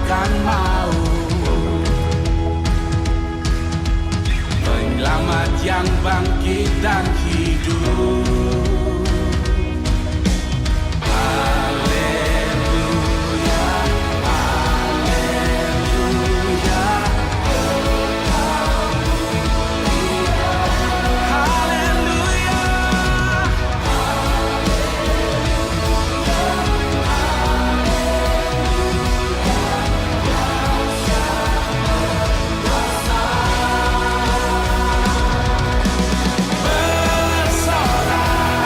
mengalahkan maut. Penyelamat yang bangkit dan hidup. Bersorak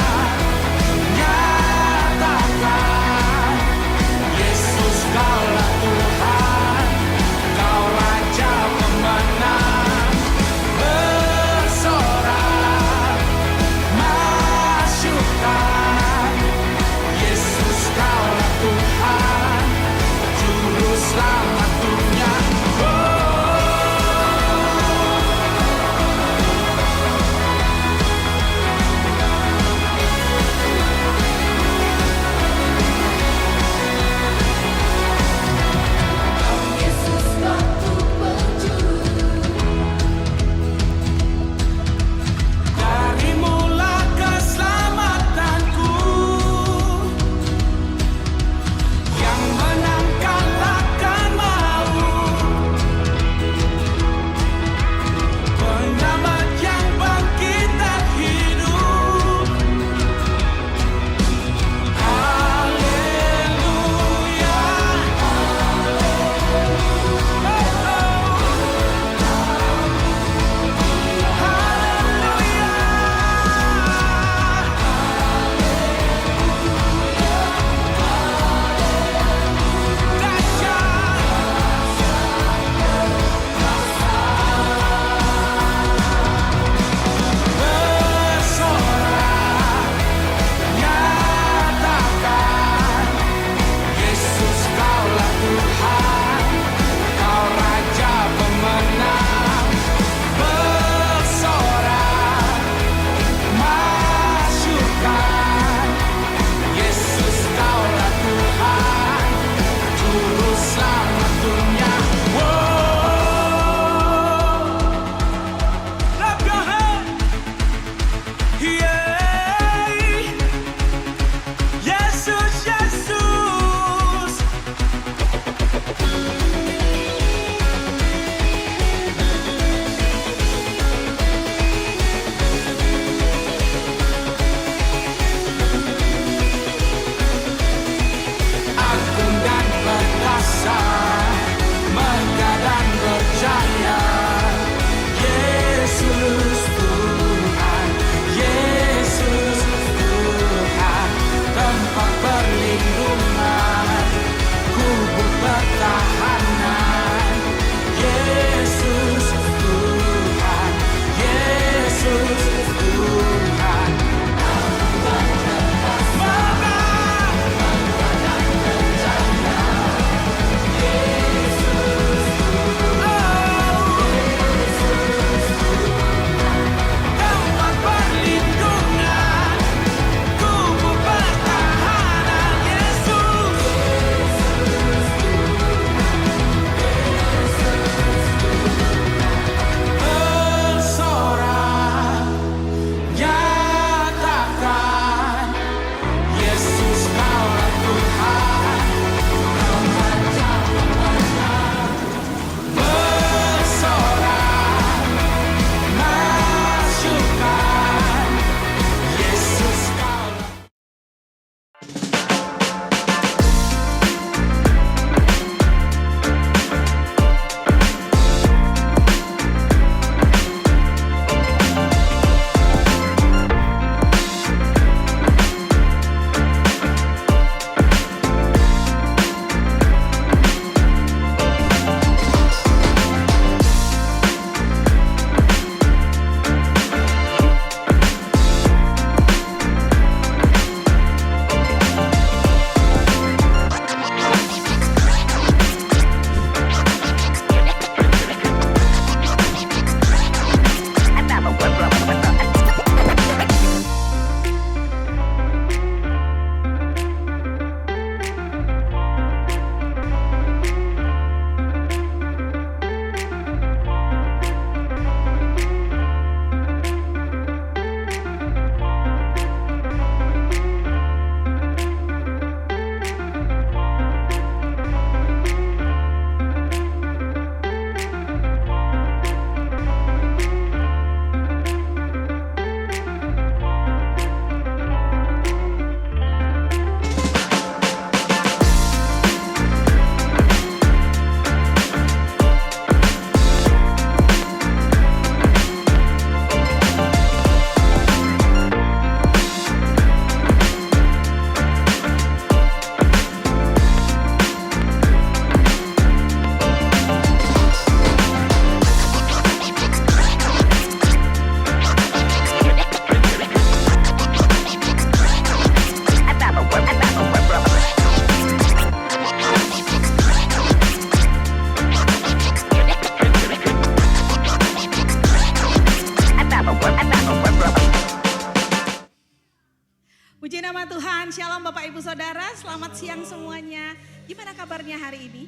siang semuanya. Gimana kabarnya hari ini?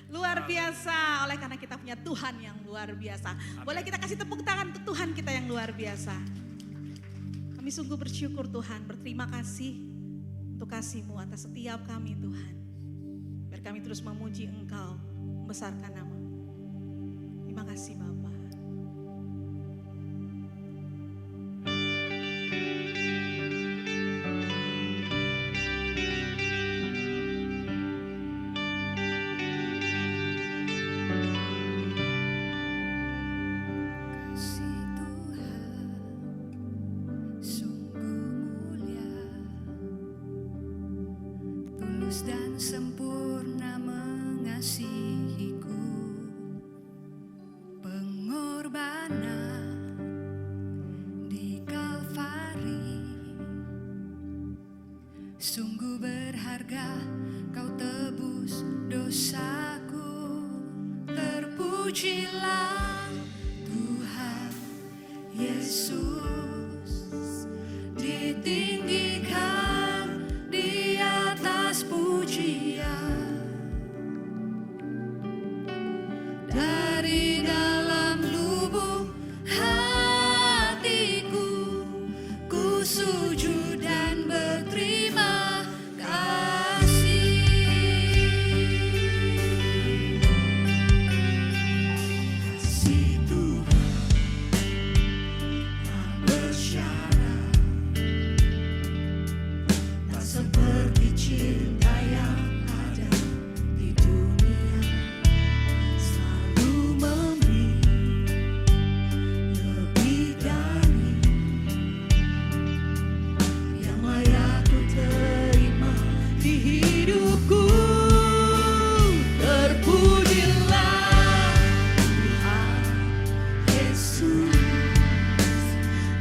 Luar biasa, oleh karena kita punya Tuhan yang luar biasa. Boleh kita kasih tepuk tangan untuk Tuhan kita yang luar biasa. Kami sungguh bersyukur Tuhan, berterima kasih untuk kasih-Mu atas setiap kami Tuhan. Biar kami terus memuji Engkau, membesarkan nama. Terima kasih Bapa. Dan sempurna mengasihiku, pengorbanan di Kalvari sungguh berharga, kau tebus dosaku. Terpujilah Tuhan Yesus, ditinggikan di atas pujian. Dari dalam lubuk hatiku, ku sujud dan berterima kasih. Kasih Tuhan tak bersyarat, tak seperti cinta yang ada di dunia. Selalu memberi lebih dari yang layak ku terima di hidupku. Terpujilah Tuhan Yesus,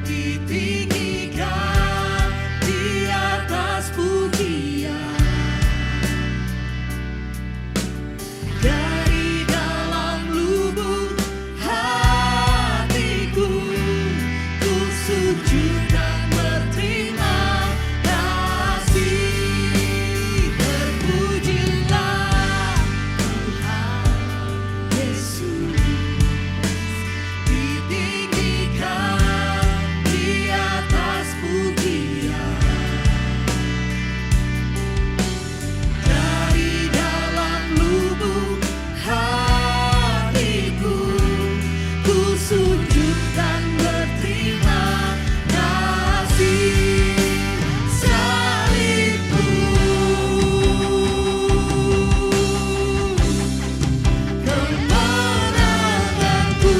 ditinggikan di atas pujian. Dari dalam lubuk hatiku, ku sujud dan berterima kasih. Terpujilah Tuhan Yesus, ditinggikan di atas pujian. Dari dalam lubuk hatiku, ku sujud dan berterima kasih. Salibmu, kemenanganku,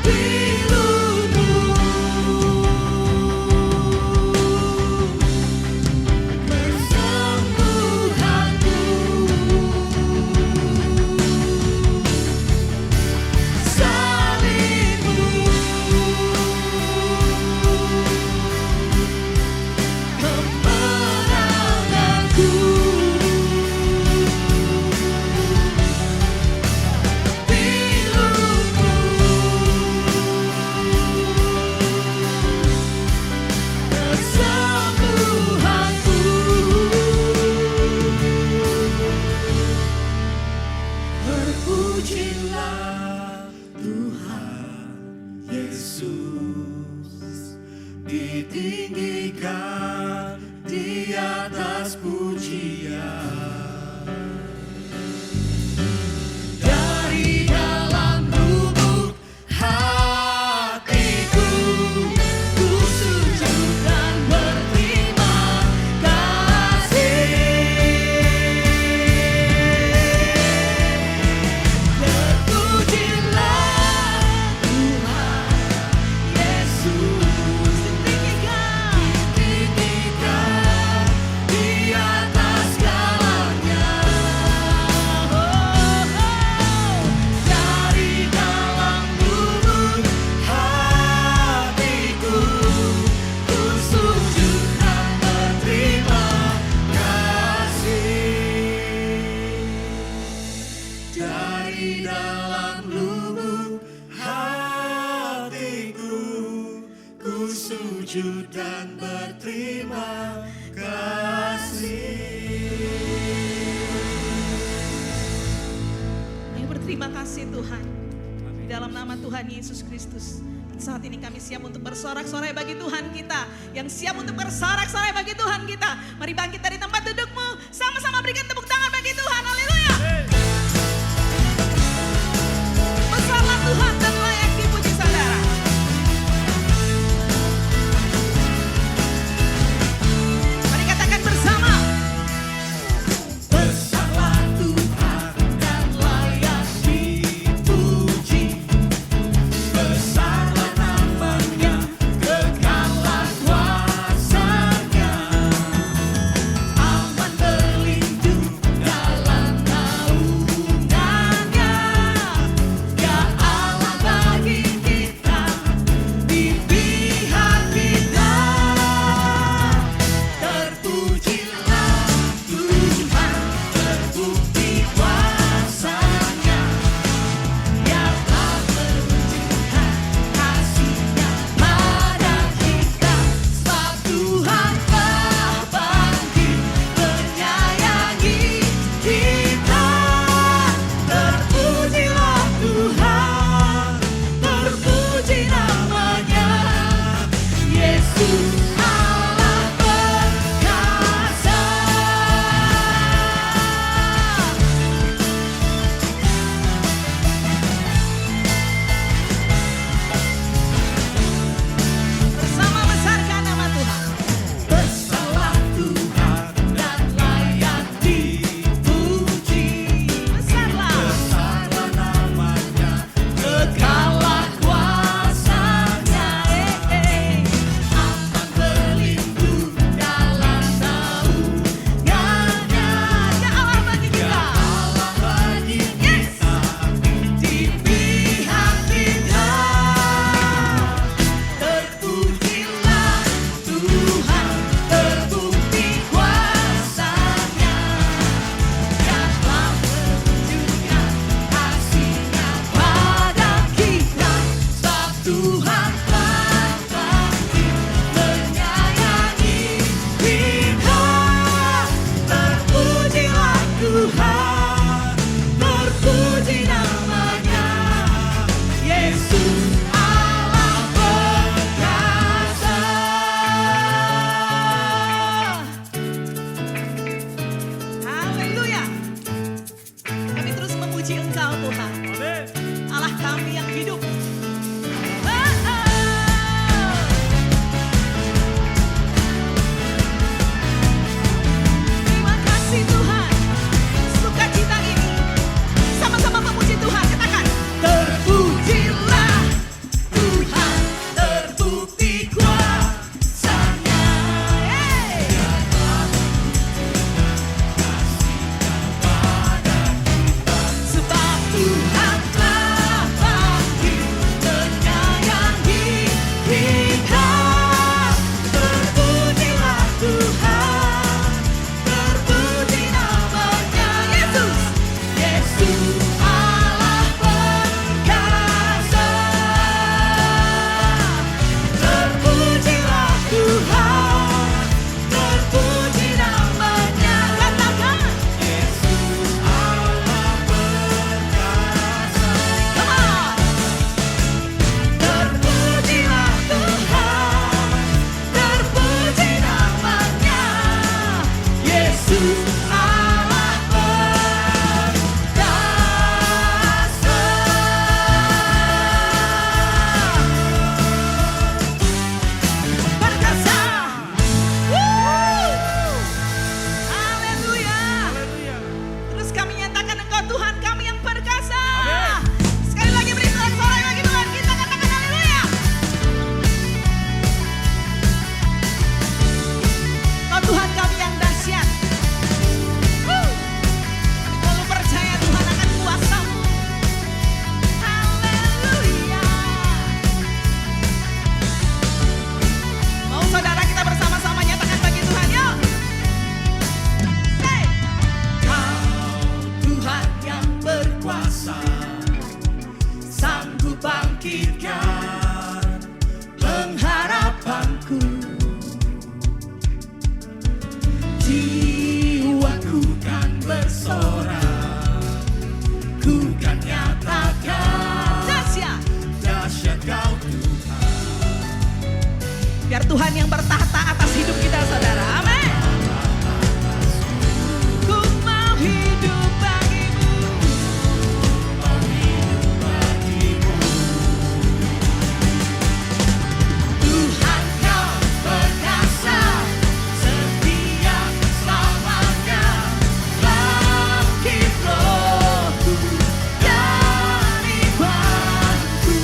pilumu, persembuhanku. Salibmu, kemenanganku, pilumu, kesembuhanku. Terpujilah Tuhan Yesus, ditinggikan di atas pujian. Dari dalam lubuk hatiku, ku sujud dan berterima kasih. Terpujilah Tuhan Yesus, ditinggikan di atas segala dan berterima kasih. Ayo berterima kasih Tuhan. Di dalam nama Tuhan Yesus Kristus. Saat ini kami siap untuk bersorak-sorai bagi Tuhan kita. Yang siap untuk bersorak-sorai bagi Tuhan kita. Mari bangkit dari tempat dudukmu. Sama-sama berikan tepuk tangan bagi Tuhan. Haleluya. Besarlah Tuhan dan layak dipuji saudara. Mari katakan bersama. Besarlah Tuhan dan layak dipuji. Besarlah namanya, kekallah kuasanya. Aman berlindung dalam naungannya. Ya Allah bagi kita, di pihak kita. Terpujilah Tuhan, terbukti kuasanya. Ya telah menunjukkan kasih-Nya pada kita. Sebab Tuhan telah bangkit menyayangi kita. Terpujilah Tuhan, terpuji namanya. Yesus Allah perkasa. Bersama besarkan nama Tuhan. Besarlah Tuhan dan layak dipuji. Besarlah. Besarlah namanya, kekallah kuasanya. Aman jiwaku kan bersorak, ku kan nyatakan Dahsyat. dahsyat Kau Tuhan. Biar Tuhan yang bertahta atas hidup kita, saudara. Amin. Ku mau hidup bagimu. Tuhan Kau perkasa, setia selamanya. Bangkit rohku dan imanku.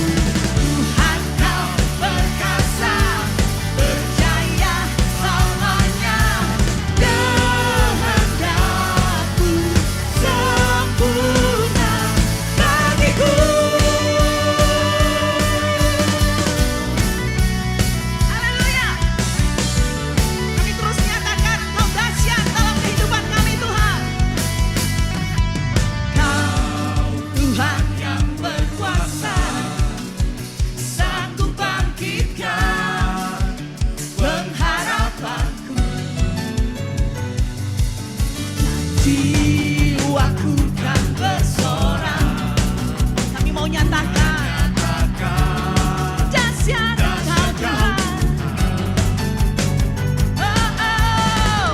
Tuhan Kau perkasa, berjaya selamanya. Kehendakmu sempurna bagiku. Haleluya. Kami terus nyatakan Kau dahsyat dalam kehidupan kami, Tuhan. Kau Tuhan yang berkuasa, sanggup bangkitkan pengharapanku. Jiwaku kan bersorak, Kami mau nyatakan dahsyat Kau, Tuhan. Oh, oh.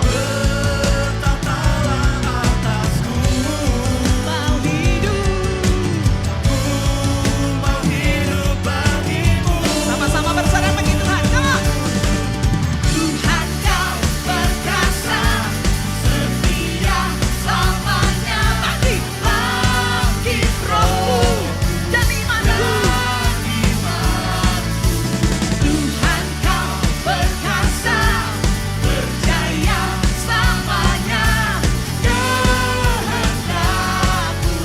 bertatalah atasku. Mau hidup. Mau hidup bagimu. Sama-sama bersorak bagi Tuhan. Come on. Tuhan Kau perkasa, setia selamanya. Bangkit rohku Dan imanku. Tuhan Kau perkasa, berjaya selamanya. Kehendakmu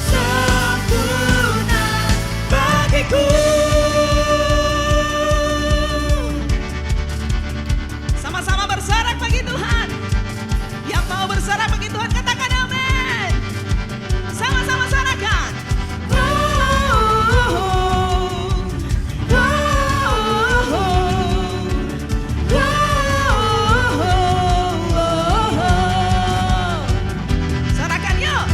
sempurna bagiku. Sama-sama bersorak bagi Tuhan. Yang mau bersorak bagi Tuhan katakan amin. Sama-sama sorakan. Sorakan yuk.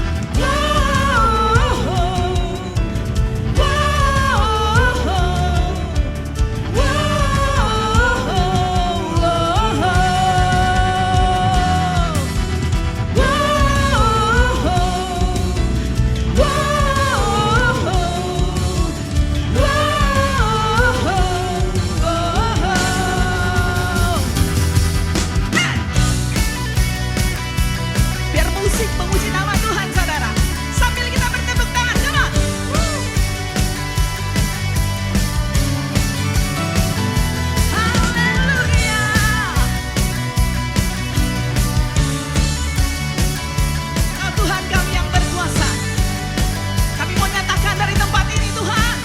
Biar musik memuji nama Tuhan, saudara. Sambil kita bertepuk tangan, come on. Haleluya. Kau Tuhan kami yang berkuasa. Kami mau nyatakan dari tempat ini, Tuhan.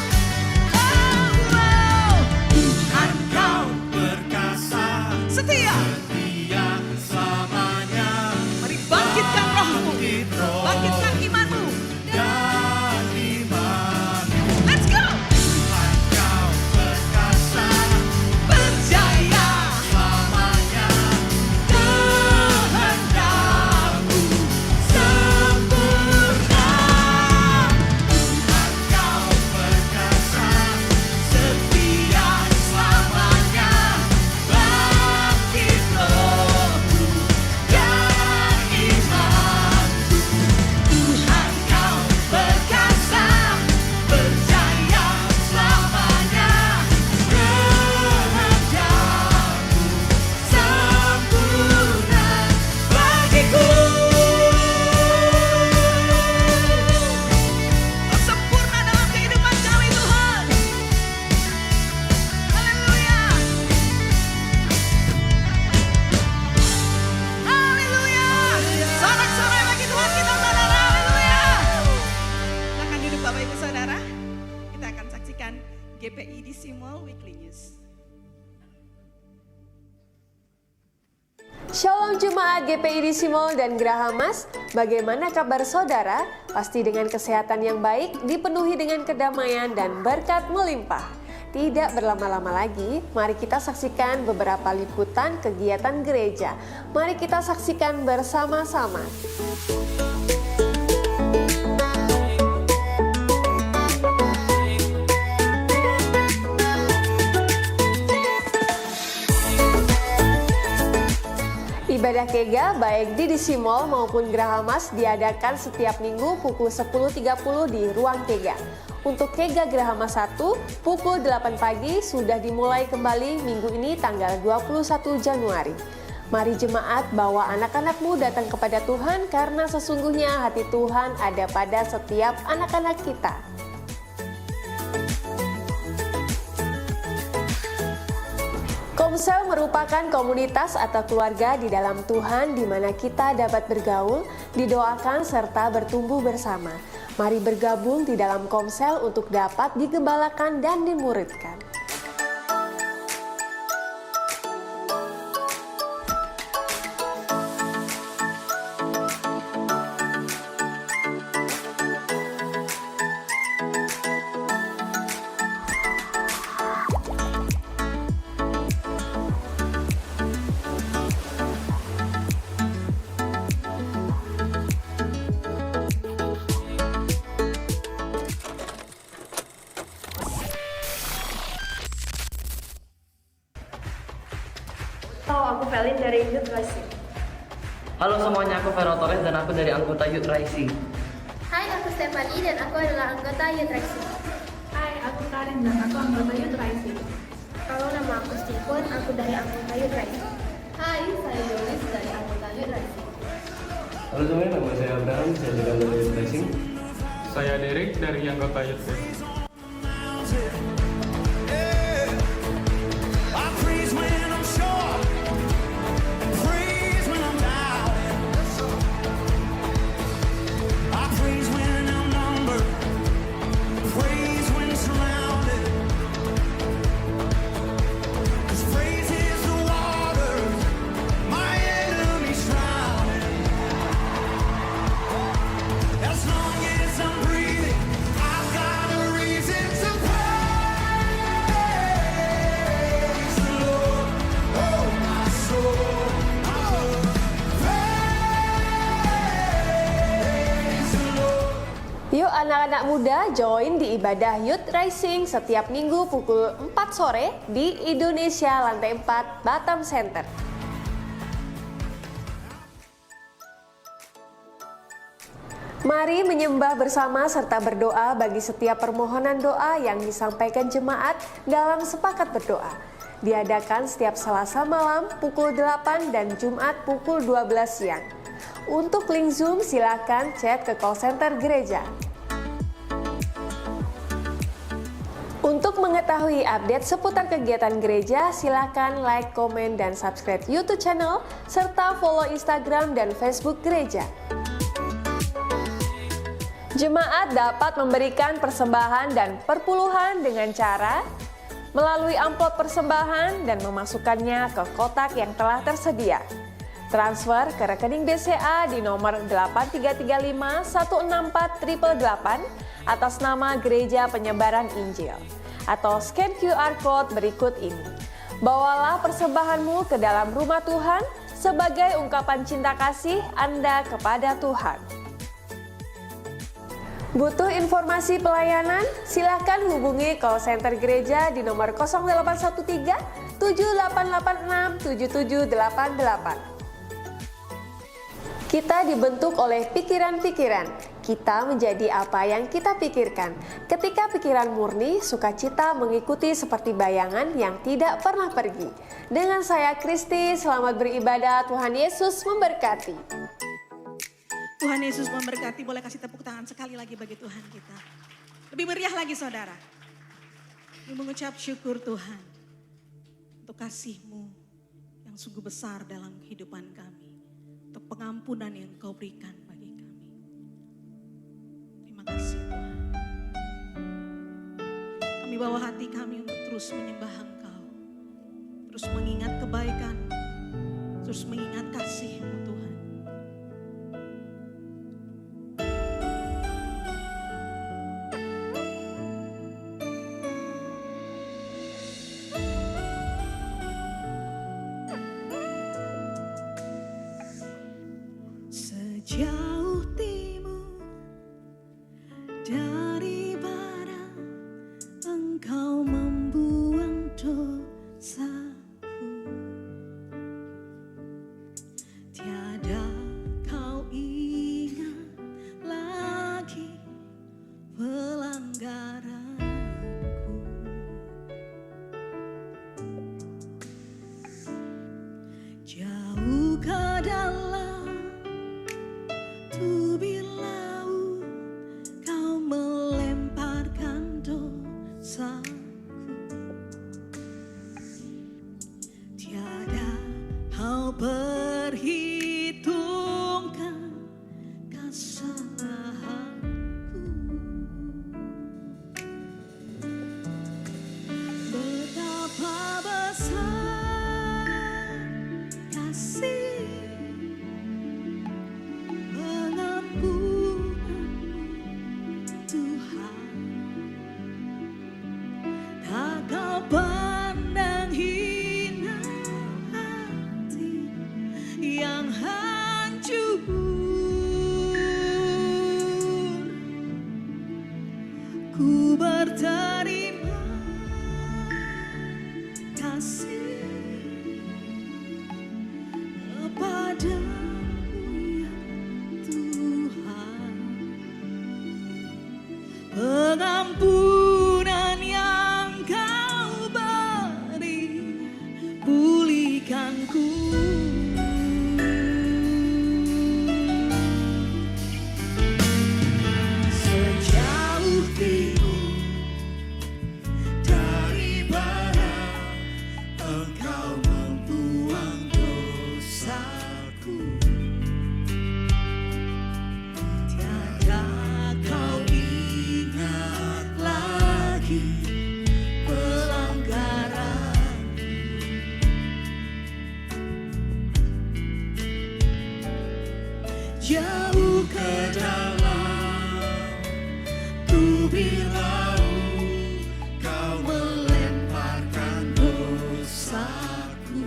Oh, wow. Tuhan Kau perkasa, Setia. setia selamanya. Mari bangkitkan rohmu. Bangkit roh Bangkitkan imanmu. dan imanku. Let's go. Tuhan Kau perkasa, Berjaya. selamanya. Kehendakmu sempurna. Tuhan Kau perkasa, setia selamanya. Bangkit rohku dan imanku. Tuhan Kau perkasa, berjaya selamanya. Kehendakmu sempurna bagiku. Kau sempurna dalam kehidupan kami, Tuhan. Haleluya. Haleluya. Sorak-sorai bagi Tuhan kita, saudara. Haleluya. Silakan duduk Bapak Ibu Saudara. Kita akan saksikan GPI di Simol Weekly News. Shalom Jemaat GPI di Simol dan Geraha Mas, bagaimana kabar saudara? Pasti dengan kesehatan yang baik, dipenuhi dengan kedamaian dan berkat melimpah. Tidak berlama-lama lagi, mari kita saksikan beberapa liputan kegiatan gereja. Mari kita saksikan bersama-sama. Ibadah Kega baik di DC Mall maupun Geraha Mas diadakan setiap minggu pukul 10.30 di Ruang Kega. Untuk Kega Geraha Mas 1, pukul 8 pagi sudah dimulai kembali minggu ini tanggal 21 Januari. Mari jemaat bawa anak-anakmu datang kepada Tuhan karena sesungguhnya hati Tuhan ada pada setiap anak-anak kita. Komsel merupakan komunitas atau keluarga di dalam Tuhan di mana kita dapat bergaul, didoakan, serta bertumbuh bersama. Mari bergabung di dalam Komsel untuk dapat digembalakan dan dimuridkan. Halo, aku Felin dari Youth Rising. Halo semuanya, aku Vero Torres dan aku dari anggota Youth Rising. Hai, aku Stephanie dan aku adalah anggota Youth Rising. Hai, aku Karin dan aku anggota Youth Rising. Halo, nama aku Stephen, aku dari anggota Youth Rising. Hai, saya Yolis dari anggota Youth Rising. Halo semuanya, nama saya Abraham, saya juga anggota Youth Rising. Saya Derek dari anggota Youth Rising. I praise when I'm sure, praise when I'm down. I praise when I'm numbered, praise when surrounded. 'Cause praise is the water my enemies drowning. As long as I'm breathing, I've got a reason to praise the Lord. Oh, my soul, praise the Lord. Yuk anak-anak muda join di ibadah Youth Rising setiap minggu pukul 4 sore di Indonesia Lantai 4 Batam Center. Mari menyembah bersama serta berdoa bagi setiap permohonan doa yang disampaikan jemaat dalam sepakat berdoa. Diadakan setiap Selasa malam pukul 8 dan Jumat pukul 12 siang. Untuk link Zoom silakan chat ke call center gereja. Untuk mengetahui update seputar kegiatan gereja, silakan like, komen, dan subscribe YouTube channel, serta follow Instagram dan Facebook gereja. Jemaat dapat memberikan persembahan dan perpuluhan dengan cara melalui amplop persembahan dan memasukkannya ke kotak yang telah tersedia. Transfer ke rekening BCA di nomor 8335164888 atas nama Gereja Penyebaran Injil atau scan QR Code berikut ini. Bawalah persembahanmu ke dalam rumah Tuhan sebagai ungkapan cinta kasih Anda kepada Tuhan. Butuh informasi pelayanan? Silakan hubungi call center gereja di nomor 0813 7886 7788. Kita dibentuk oleh pikiran-pikiran. Kita menjadi apa yang kita pikirkan. Ketika pikiran murni, sukacita mengikuti seperti bayangan yang tidak pernah pergi. Dengan saya Kristi, selamat beribadah. Tuhan Yesus memberkati. Tuhan Yesus memberkati. Boleh kasih tepuk tangan sekali lagi bagi Tuhan kita. Lebih meriah lagi saudara. Mengucap syukur Tuhan untuk kasih-Mu yang sungguh besar dalam kehidupan kami. Untuk pengampunan yang Kau berikan bagi kami. Terima kasih Tuhan. Kami bawa hati kami untuk terus menyembah Engkau. Terus mengingat kebaikan. Terus mengingat kasih-Mu Tuhan. Sejauh timur dari barat, Engkau membuang dosaku. Tiada kau ingat lagi pelanggaranku. Jauh ke dalam tubir laut, kau melemparkan dosaku. Tiada kau perhitungkan kesalahanku. Betapa besar kasih pengampunanmu, Tuhan. Tak kau pandang hina hati yang hancur. Ku berterima kasih kepadamu ya Tuhan. Pengampunan yang kau beri, pulihkanku. Sejauh timur dari barat, Engkau membuang dosaku. Tiada kau ingat lagi pelanggaranku. Jauh ke dalam tubir laut, kau melemparkan dosaku.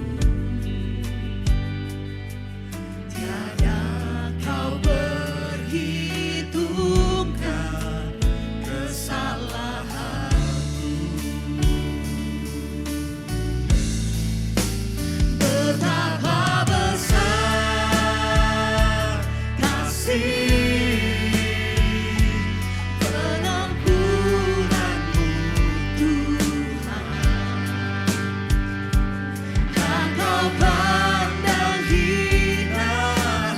Tiada kau perhitungkan kesalahanku. Betapa besar kasih pengampunanmu, Tuhan. Tak kau pandang hina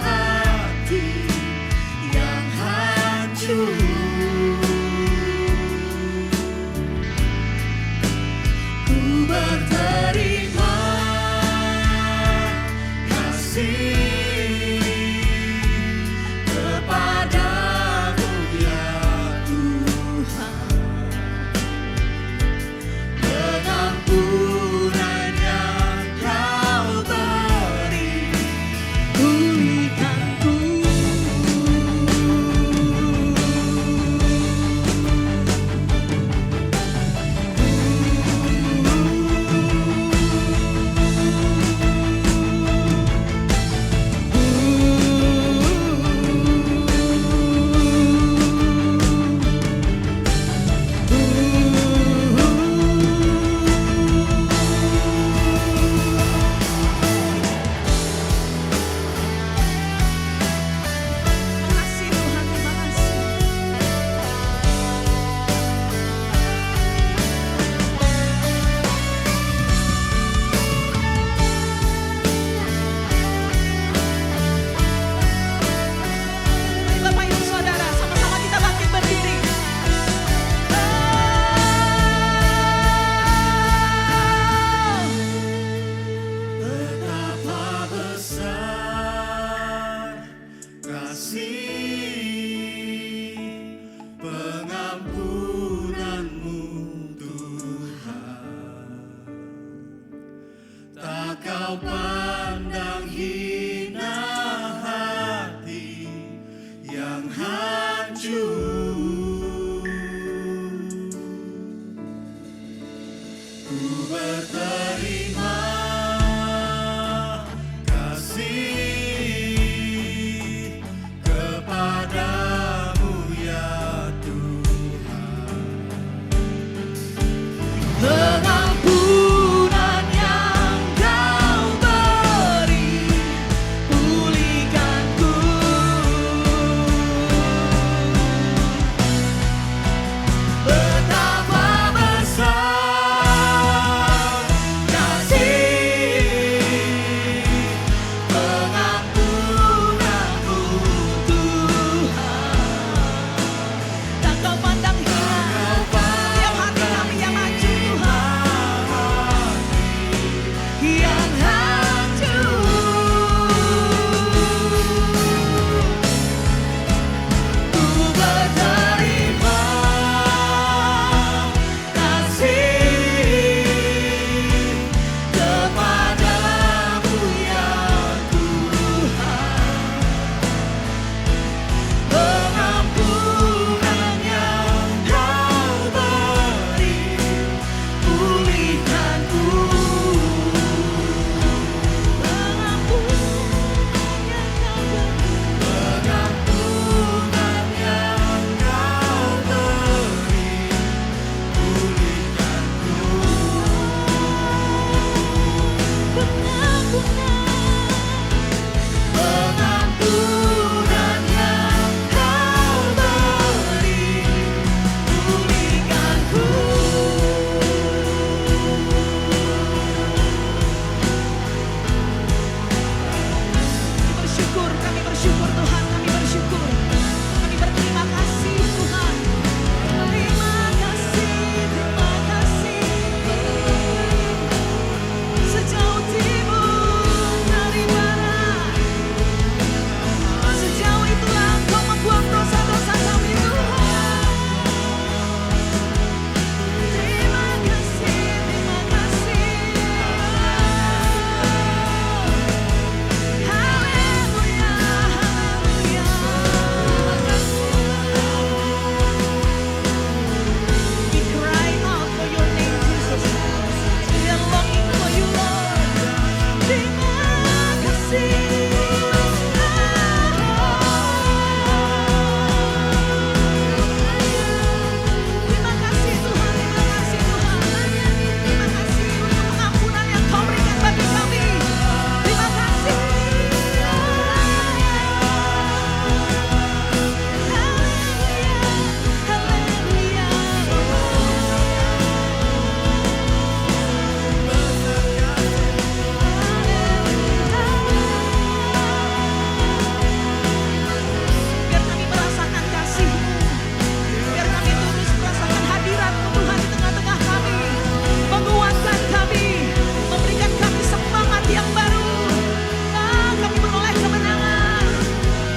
hati yang hancur. Ku berterima kasih kepadamu ya Tuhan. Pengampunan yang kau beri, pulihkanku. Pengampunan yang Kau beri, pulihkanku. Kami bersyukur Tuhan, kami bersyukur. Kami berterima kasih Tuhan. Terima kasih, terima kasih. Sejauh timur dari barat, sejauh itulah Engkau membuang dosa-dosa kami Tuhan. Terima kasih, terima kasih. Haleluya, haleluya. We cry out for your name, Jesus. We are longing for you, Lord. Terima kasih. Terima kasih Tuhan, terima kasih Tuhan. Terima kasih untuk pengampunan yang Kau berikan bagi kami. Terima kasih. Haleluya, biar kami merasakan kasih-Mu, biar kami terus merasakan hadirat-Mu Tuhan di tengah-tengah kami, menguatkan kami, memberikan kami semangat yang baru. Kami beroleh kemenangan.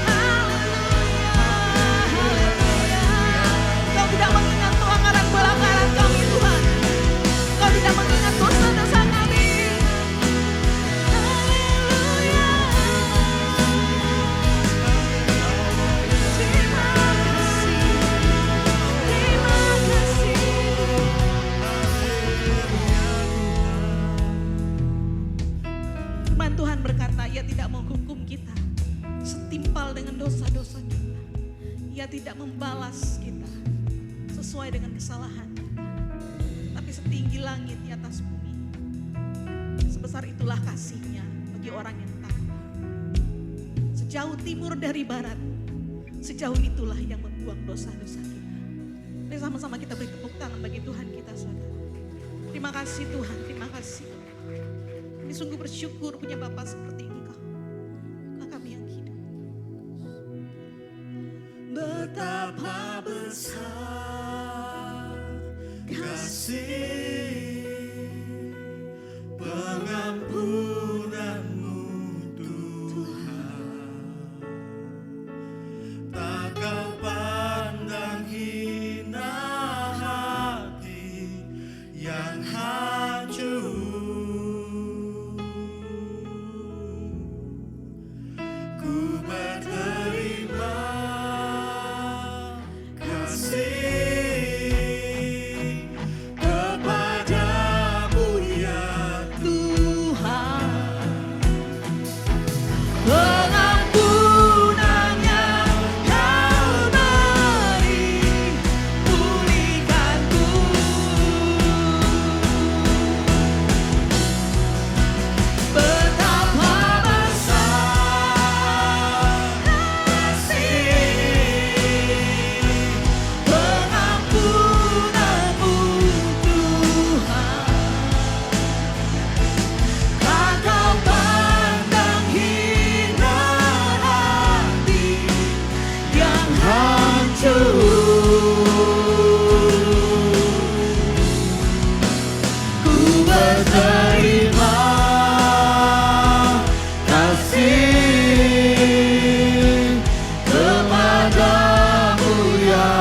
Haleluya, haleluya. Kau tidak mengingat pelanggaran-pelanggaran kami Tuhan. Kau tidak mengingat dosa-dosa kami. Haleluya. Terima kasih, terima kasih. Firman Tuhan berkata, Ia tidak menghukum kita setimpal dengan dosa-dosa kita. Ia tidak membalas kita sesuai dengan kesalahan kita. Tapi setinggi langit di atas bumi, sebesar itulah kasih-Nya bagi orang yang takwa. Sejauh timur dari barat, sejauh itulah yang membuang dosa-dosa kita. Mari sama-sama kita beri tepuk tangan bagi Tuhan kita, saudara. Terima kasih Tuhan, terima kasih. Kami sungguh bersyukur punya Bapa seperti Engkau. Engkau kami yang hidup. Betapa besar kasih pengampunan-Mu Tuhan. Tak Kau pandang hina hati yang hancur. Ku berterima kasih kepadamu ya Tuhan, pengampunan yang Kau beri, pulihkanku. Betapa besar kasih pengampunan-Mu Tuhan. Tak Kau pandang hina hati yang hancur. Ku berterima kasih kepadamu ya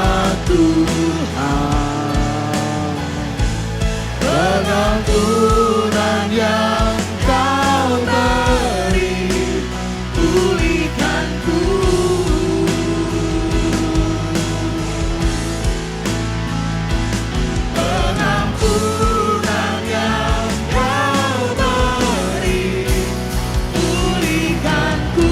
Tuhan. Pengampunan yang Kau beri, pulihkanku. Pengampunan yang Kau beri, pulihkanku.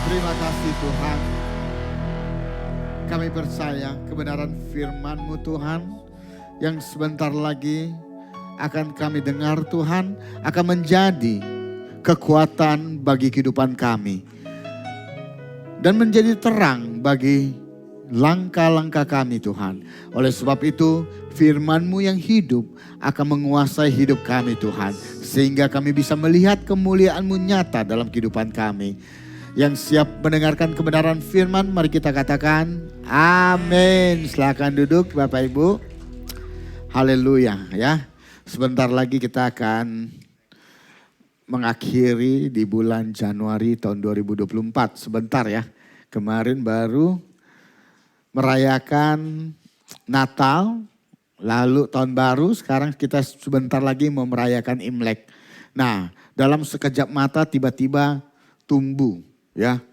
Terima kasih Tuhan. Kami percaya kebenaran firman-Mu Tuhan yang sebentar lagi akan kami dengar Tuhan akan menjadi kekuatan bagi kehidupan kami. Dan menjadi terang bagi langkah-langkah kami Tuhan. Oleh sebab itu firman-Mu yang hidup akan menguasai hidup kami Tuhan. Sehingga kami bisa melihat kemuliaan-Mu nyata dalam kehidupan kami. Yang siap mendengarkan kebenaran firman, mari kita katakan amin. Silakan duduk Bapak Ibu. Haleluya ya. Sebentar lagi kita akan mengakhiri di bulan Januari tahun 2024. Sebentar ya. Kemarin baru merayakan Natal, lalu tahun baru, sekarang kita sebentar lagi mau merayakan Imlek. Nah, dalam sekejap mata tiba-tiba tumbuh ya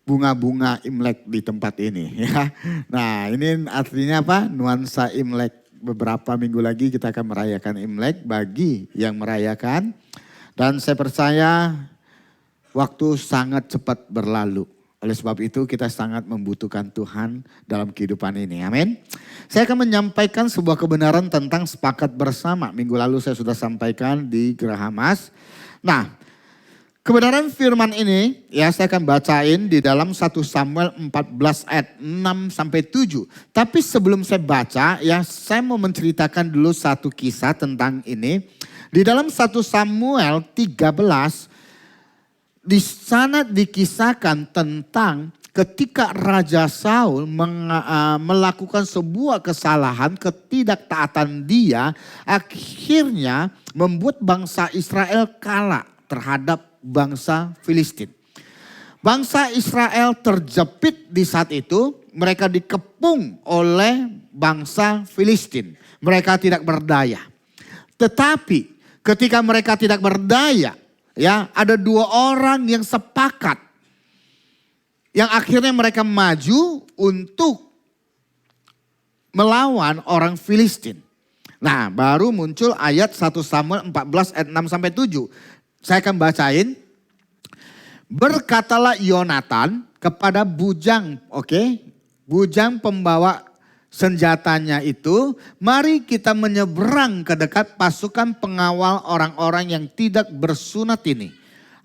bunga-bunga Imlek di tempat ini ya. Nah, ini artinya apa? Nuansa Imlek. Beberapa minggu lagi kita akan merayakan Imlek bagi yang merayakan. Dan saya percaya waktu sangat cepat berlalu. Oleh sebab itu kita sangat membutuhkan Tuhan dalam kehidupan ini. Amin. Saya akan menyampaikan sebuah kebenaran tentang sepakat bersama. Minggu lalu saya sudah sampaikan di Gerahamas. Nah, kebenaran firman ini ya saya akan bacain di dalam 1 Samuel 14 ayat 6 sampai 7. Tapi sebelum saya baca ya saya mau menceritakan dulu satu kisah tentang ini. Di dalam 1 Samuel 13 di sana dikisahkan tentang ketika Raja Saul melakukan sebuah kesalahan, ketidaktaatan dia akhirnya membuat bangsa Israel kalah terhadap bangsa Filistin. Bangsa Israel terjepit di saat itu, mereka dikepung oleh bangsa Filistin. Mereka tidak berdaya. Tetapi ketika mereka tidak berdaya, ya, ada dua orang yang sepakat. Yang akhirnya mereka maju untuk melawan orang Filistin. Nah, baru muncul ayat 1 Samuel 14 ayat 6 sampai 7. Saya akan bacain. Berkatalah Yonatan kepada bujang, bujang pembawa senjatanya itu, mari kita menyeberang ke dekat pasukan pengawal orang-orang yang tidak bersunat ini.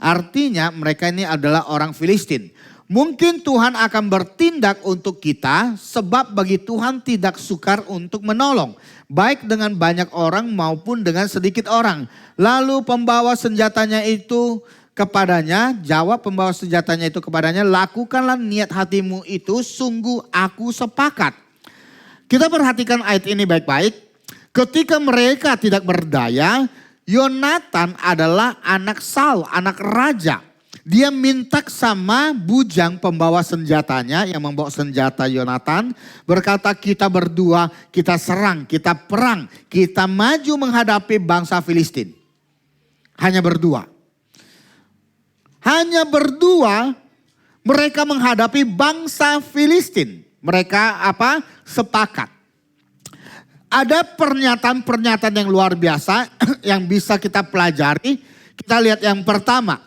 Artinya mereka ini adalah orang Filistin. Mungkin Tuhan akan bertindak untuk kita sebab bagi Tuhan tidak sukar untuk menolong. Baik dengan banyak orang maupun dengan sedikit orang. Lalu pembawa senjatanya itu kepadanya, jawab pembawa senjatanya itu kepadanya, lakukanlah niat hatimu itu, sungguh aku sepakat. Kita perhatikan ayat ini baik-baik. Ketika mereka tidak berdaya, Yonatan adalah anak Saul, anak raja. Dia minta sama bujang pembawa senjatanya yang membawa senjata Yonatan. Berkata kita berdua, kita serang, kita perang, kita maju menghadapi bangsa Filistin. Hanya berdua. Hanya berdua mereka menghadapi bangsa Filistin. Mereka sepakat. Ada pernyataan-pernyataan yang luar biasa yang bisa kita pelajari. Kita lihat yang pertama.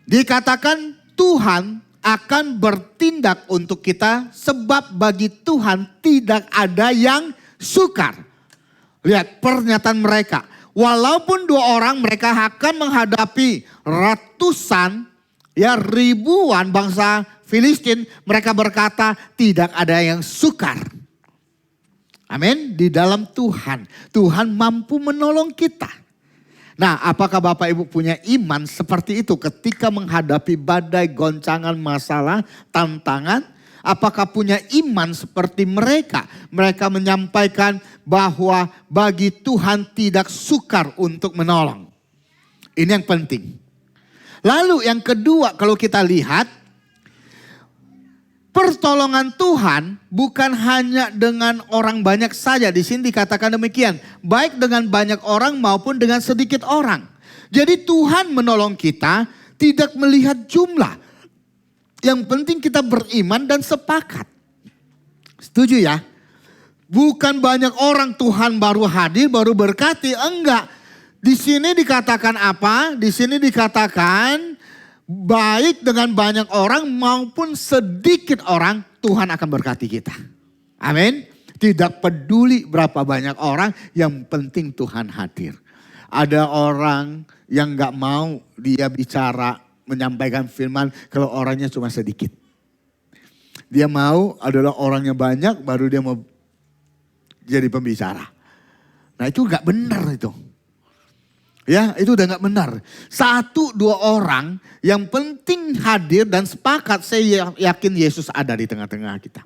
Dikatakan Tuhan akan bertindak untuk kita sebab bagi Tuhan tidak ada yang sukar. Lihat pernyataan mereka. Walaupun dua orang mereka akan menghadapi ratusan ribuan bangsa Filistin, mereka berkata tidak ada yang sukar. Amin. Di dalam Tuhan, Tuhan mampu menolong kita. Nah, apakah Bapak Ibu punya iman seperti itu ketika menghadapi badai, goncangan, masalah, tantangan? Apakah punya iman seperti mereka? Mereka menyampaikan bahwa bagi Tuhan tidak sukar untuk menolong. Ini yang penting. Lalu yang kedua kalau kita lihat, pertolongan Tuhan bukan hanya dengan orang banyak saja. Di sini dikatakan demikian. Baik dengan banyak orang maupun dengan sedikit orang. Jadi Tuhan menolong kita tidak melihat jumlah. Yang penting kita beriman dan sepakat. Setuju ya? Bukan banyak orang Tuhan baru hadir, baru berkati. Enggak. Di sini dikatakan apa? Di sini dikatakan baik dengan banyak orang maupun sedikit orang Tuhan akan berkati kita. Amin. Tidak peduli berapa banyak orang, yang penting Tuhan hadir. Ada orang yang gak mau dia bicara, menyampaikan firman kalau orangnya cuma sedikit. Dia mau adalah orangnya banyak, baru dia mau jadi pembicara. Nah itu gak benar itu. Ya itu udah gak benar. 1-2 orang yang penting hadir dan sepakat, saya yakin Yesus ada di tengah-tengah kita.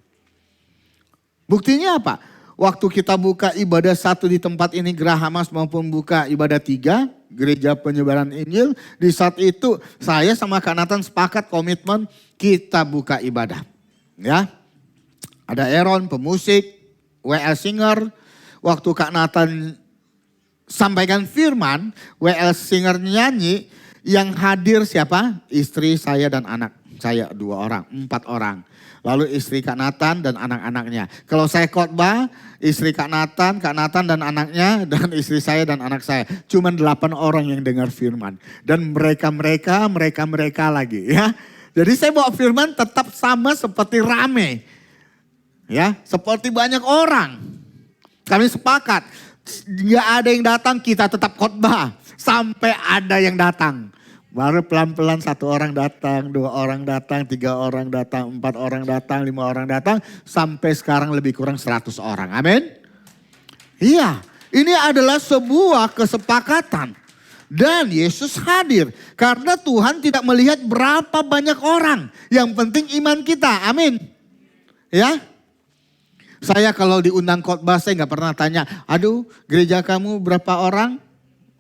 Buktinya apa? Waktu kita buka ibadah 1 di tempat ini Geraha Mas maupun buka ibadah 3, Gereja Penyebaran Injil. Di saat itu saya sama Kak Nathan sepakat komitmen kita buka ibadah. Ya, ada Aaron pemusik, WL singer. Waktu Kak Nathan sampaikan firman, WL singer nyanyi, yang hadir siapa? Istri saya dan anak saya 2 orang, 4 orang. Lalu istri Kak Nathan dan anak-anaknya. Kalau saya khotbah, istri Kak Nathan dan anaknya, dan istri saya dan anak saya. Cuman 8 orang yang dengar firman. Dan mereka lagi ya. Jadi saya bawa firman tetap sama seperti rame. Ya, seperti banyak orang. Kami sepakat, gak ada yang datang, kita tetap khotbah. Sampai ada yang datang. Baru pelan-pelan 1 orang datang, 2 orang datang, 3 orang datang, 4 orang datang, 5 orang datang. Sampai sekarang lebih kurang 100 orang. Amin. Iya, ini adalah sebuah kesepakatan. Dan Yesus hadir. Karena Tuhan tidak melihat berapa banyak orang. Yang penting iman kita. Amin. Ya. Saya kalau diundang khotbah saya gak pernah tanya, aduh gereja kamu berapa orang?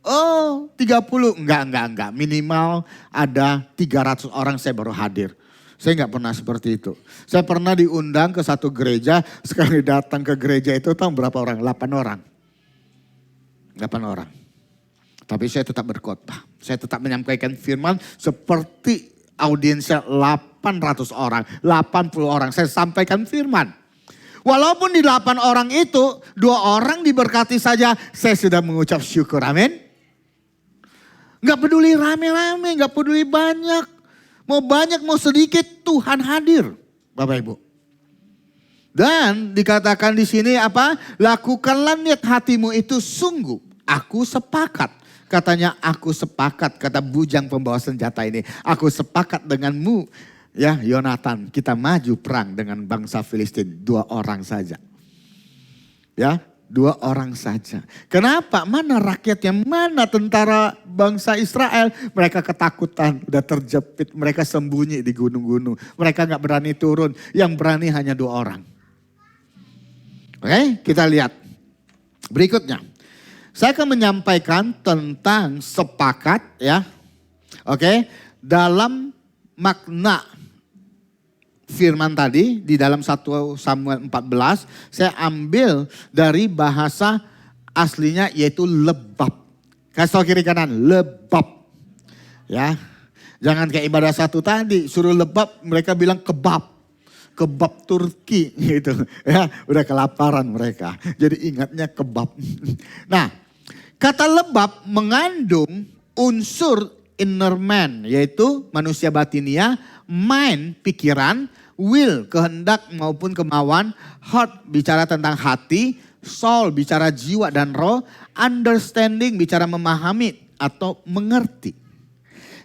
Oh 30, enggak. Minimal ada 300 orang saya baru hadir. Saya gak pernah seperti itu. Saya pernah diundang ke satu gereja, sekali datang ke gereja itu tahu berapa orang? 8 orang. 8 orang. Tapi saya tetap berkhotbah. Saya tetap menyampaikan firman seperti audiensnya 800 orang, 80 orang. Saya sampaikan firman. Walaupun di 8 orang itu, 2 orang diberkati saja, saya sudah mengucap syukur. Amin. Gak peduli rame-rame, gak peduli banyak. Mau banyak, mau sedikit, Tuhan hadir. Bapak Ibu. Dan dikatakan di sini apa? Lakukanlah niat hatimu itu sungguh. Aku sepakat. Katanya aku sepakat, kata bujang pembawa senjata ini. Aku sepakat denganmu. Ya Yonatan, kita maju perang dengan bangsa Filistin. 2 orang saja. Ya. 2 orang saja. Kenapa? Mana rakyatnya? Mana tentara bangsa Israel? Mereka ketakutan, udah terjepit. Mereka sembunyi di gunung-gunung. Mereka gak berani turun. Yang berani hanya 2 orang. Oke, kita lihat. Berikutnya. Saya akan menyampaikan tentang sepakat ya. Oke, dalam makna firman tadi di dalam 1 Samuel 14 saya ambil dari bahasa aslinya yaitu lebab. Kasih tahu kiri kanan, lebab. Ya. Jangan kayak ibadah 1 tadi suruh lebab mereka bilang kebab. Kebab Turki gitu. Ya, udah kelaparan mereka. Jadi ingatnya kebab. Nah, kata lebab mengandung unsur inner man yaitu manusia batinia, mind, pikiran, will, kehendak maupun kemauan, heart, bicara tentang hati, soul, bicara jiwa dan roh, understanding, bicara memahami atau mengerti.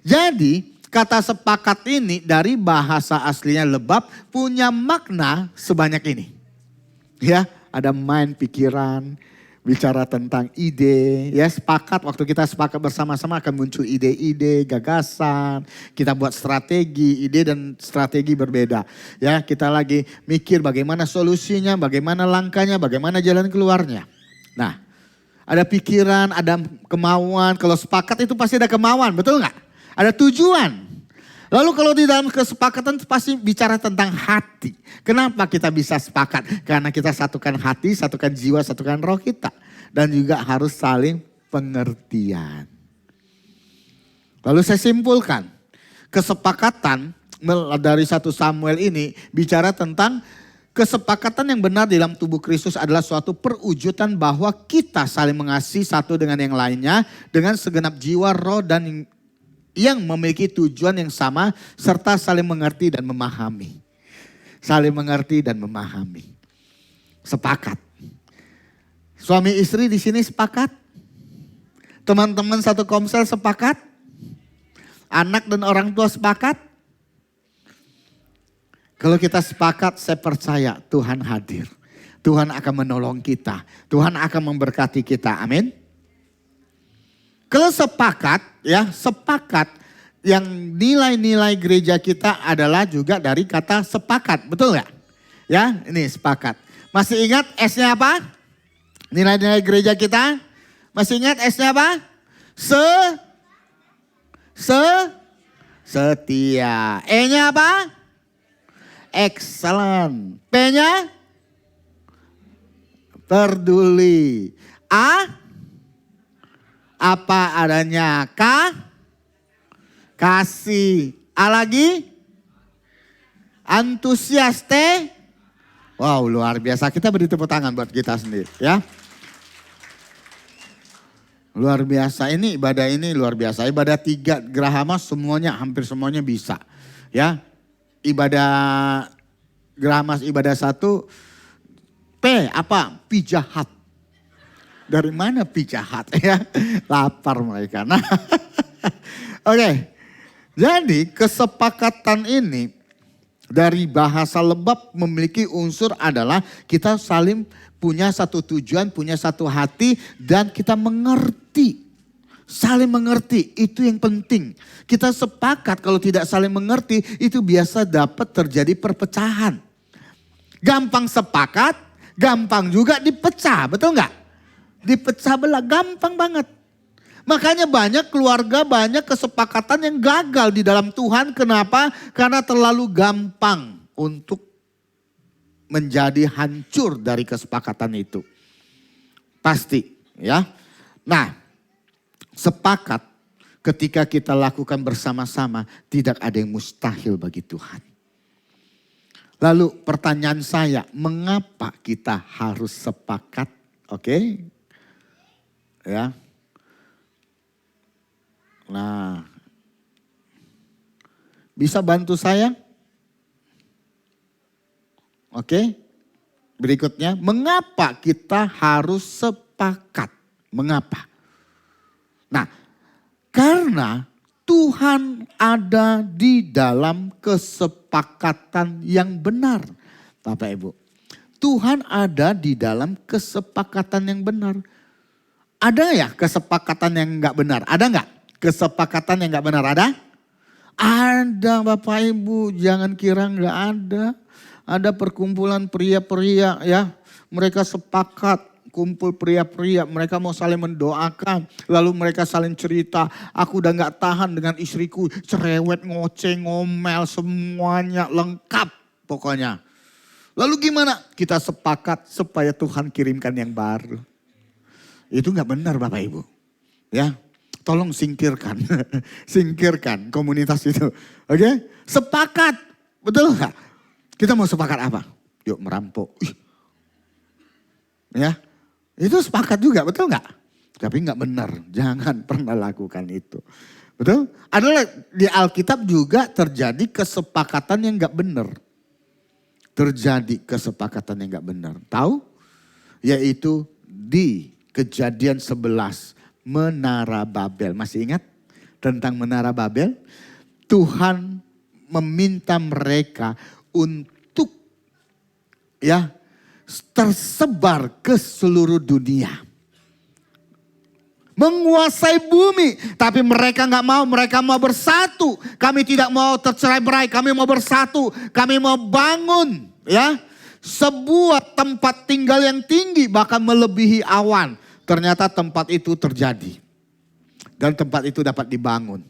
Jadi kata sepakat ini dari bahasa aslinya lebab punya makna sebanyak ini. Ya, ada mind, pikiran, bicara tentang ide, ya sepakat waktu kita sepakat bersama-sama akan muncul ide-ide, gagasan, kita buat strategi, ide dan strategi berbeda. Ya kita lagi mikir bagaimana solusinya, bagaimana langkahnya, bagaimana jalan keluarnya. Nah ada pikiran, ada kemauan, kalau sepakat itu pasti ada kemauan, betul nggak? Ada tujuan. Lalu kalau di dalam kesepakatan pasti bicara tentang hati. Kenapa kita bisa sepakat? Karena kita satukan hati, satukan jiwa, satukan roh kita. Dan juga harus saling pengertian. Lalu saya simpulkan. Kesepakatan dari 1 Samuel ini bicara tentang kesepakatan yang benar dalam tubuh Kristus adalah suatu perwujudan bahwa kita saling mengasihi satu dengan yang lainnya. Dengan segenap jiwa, roh dan yang memiliki tujuan yang sama serta saling mengerti dan memahami. Saling mengerti dan memahami. Sepakat. Suami istri di sini sepakat? Teman-teman satu komsel sepakat? Anak dan orang tua sepakat? Kalau kita sepakat, saya percaya Tuhan hadir. Tuhan akan menolong kita. Tuhan akan memberkati kita. Amin. Kalau sepakat, ya sepakat. Yang nilai-nilai gereja kita adalah juga dari kata sepakat. Betul nggak? Ya, ini sepakat. Masih ingat S-nya apa? Nilai-nilai gereja kita? Masih ingat S-nya apa? Setia. E-nya apa? Excellent. P-nya? Peduli. A? Apa adanya? K? Kasih. A lagi? Antusias. T? Wow, luar biasa. Kita beri tepuk tangan buat kita sendiri ya. Luar biasa. Ini ibadah ini luar biasa. Ibadah 3 Geraha Mas semuanya, hampir semuanya bisa. Ya. Ibadah Geraha Mas ibadah 1. P apa? Pijahat. Dari mana pijahat ya? Lapar mereka. Nah, oke. Jadi kesepakatan ini dari bahasa lebab memiliki unsur adalah kita saling punya satu tujuan, punya satu hati dan kita mengerti. Saling mengerti, itu yang penting. Kita sepakat kalau tidak saling mengerti itu biasa dapat terjadi perpecahan. Gampang sepakat, gampang juga dipecah, betul nggak? Dipecah belah, gampang banget. Makanya banyak keluarga, banyak kesepakatan yang gagal di dalam Tuhan. Kenapa? Karena terlalu gampang untuk menjadi hancur dari kesepakatan itu. Pasti ya. Nah, sepakat ketika kita lakukan bersama-sama tidak ada yang mustahil bagi Tuhan. Lalu pertanyaan saya, mengapa kita harus sepakat? Oke. Ya. Nah, bisa bantu saya? Oke, berikutnya, mengapa kita harus sepakat? Mengapa? Nah, karena Tuhan ada di dalam kesepakatan yang benar. Bapak Ibu, Tuhan ada di dalam kesepakatan yang benar. Ada ya kesepakatan yang enggak benar? Ada enggak? Kesepakatan yang enggak benar ada? Ada Bapak Ibu, jangan kira enggak ada. Ada perkumpulan pria-pria ya, mereka sepakat kumpul pria-pria, mereka mau saling mendoakan. Lalu mereka saling cerita, aku udah enggak tahan dengan istriku, cerewet, ngoceh, ngomel, semuanya lengkap pokoknya. Lalu gimana? Kita sepakat supaya Tuhan kirimkan yang baru. Itu enggak benar Bapak Ibu. Ya, tolong singkirkan. Singkirkan komunitas itu. Oke? Sepakat. Betul enggak? Kita mau sepakat apa? Yuk merampok. Ya, itu sepakat juga, betul enggak? Tapi enggak benar. Jangan pernah lakukan itu. Betul? Adalah di Alkitab juga terjadi kesepakatan yang enggak benar. Terjadi kesepakatan yang enggak benar. Tahu? Yaitu di Kejadian 11, Menara Babel. Masih ingat tentang Menara Babel? Tuhan meminta mereka untuk ya tersebar ke seluruh dunia. Menguasai bumi. Tapi mereka nggak mau, mereka mau bersatu. Kami tidak mau tercerai-berai, kami mau bersatu. Kami mau bangun ya sebuah tempat tinggal yang tinggi bahkan melebihi awan. Ternyata tempat itu terjadi. Dan tempat itu dapat dibangun.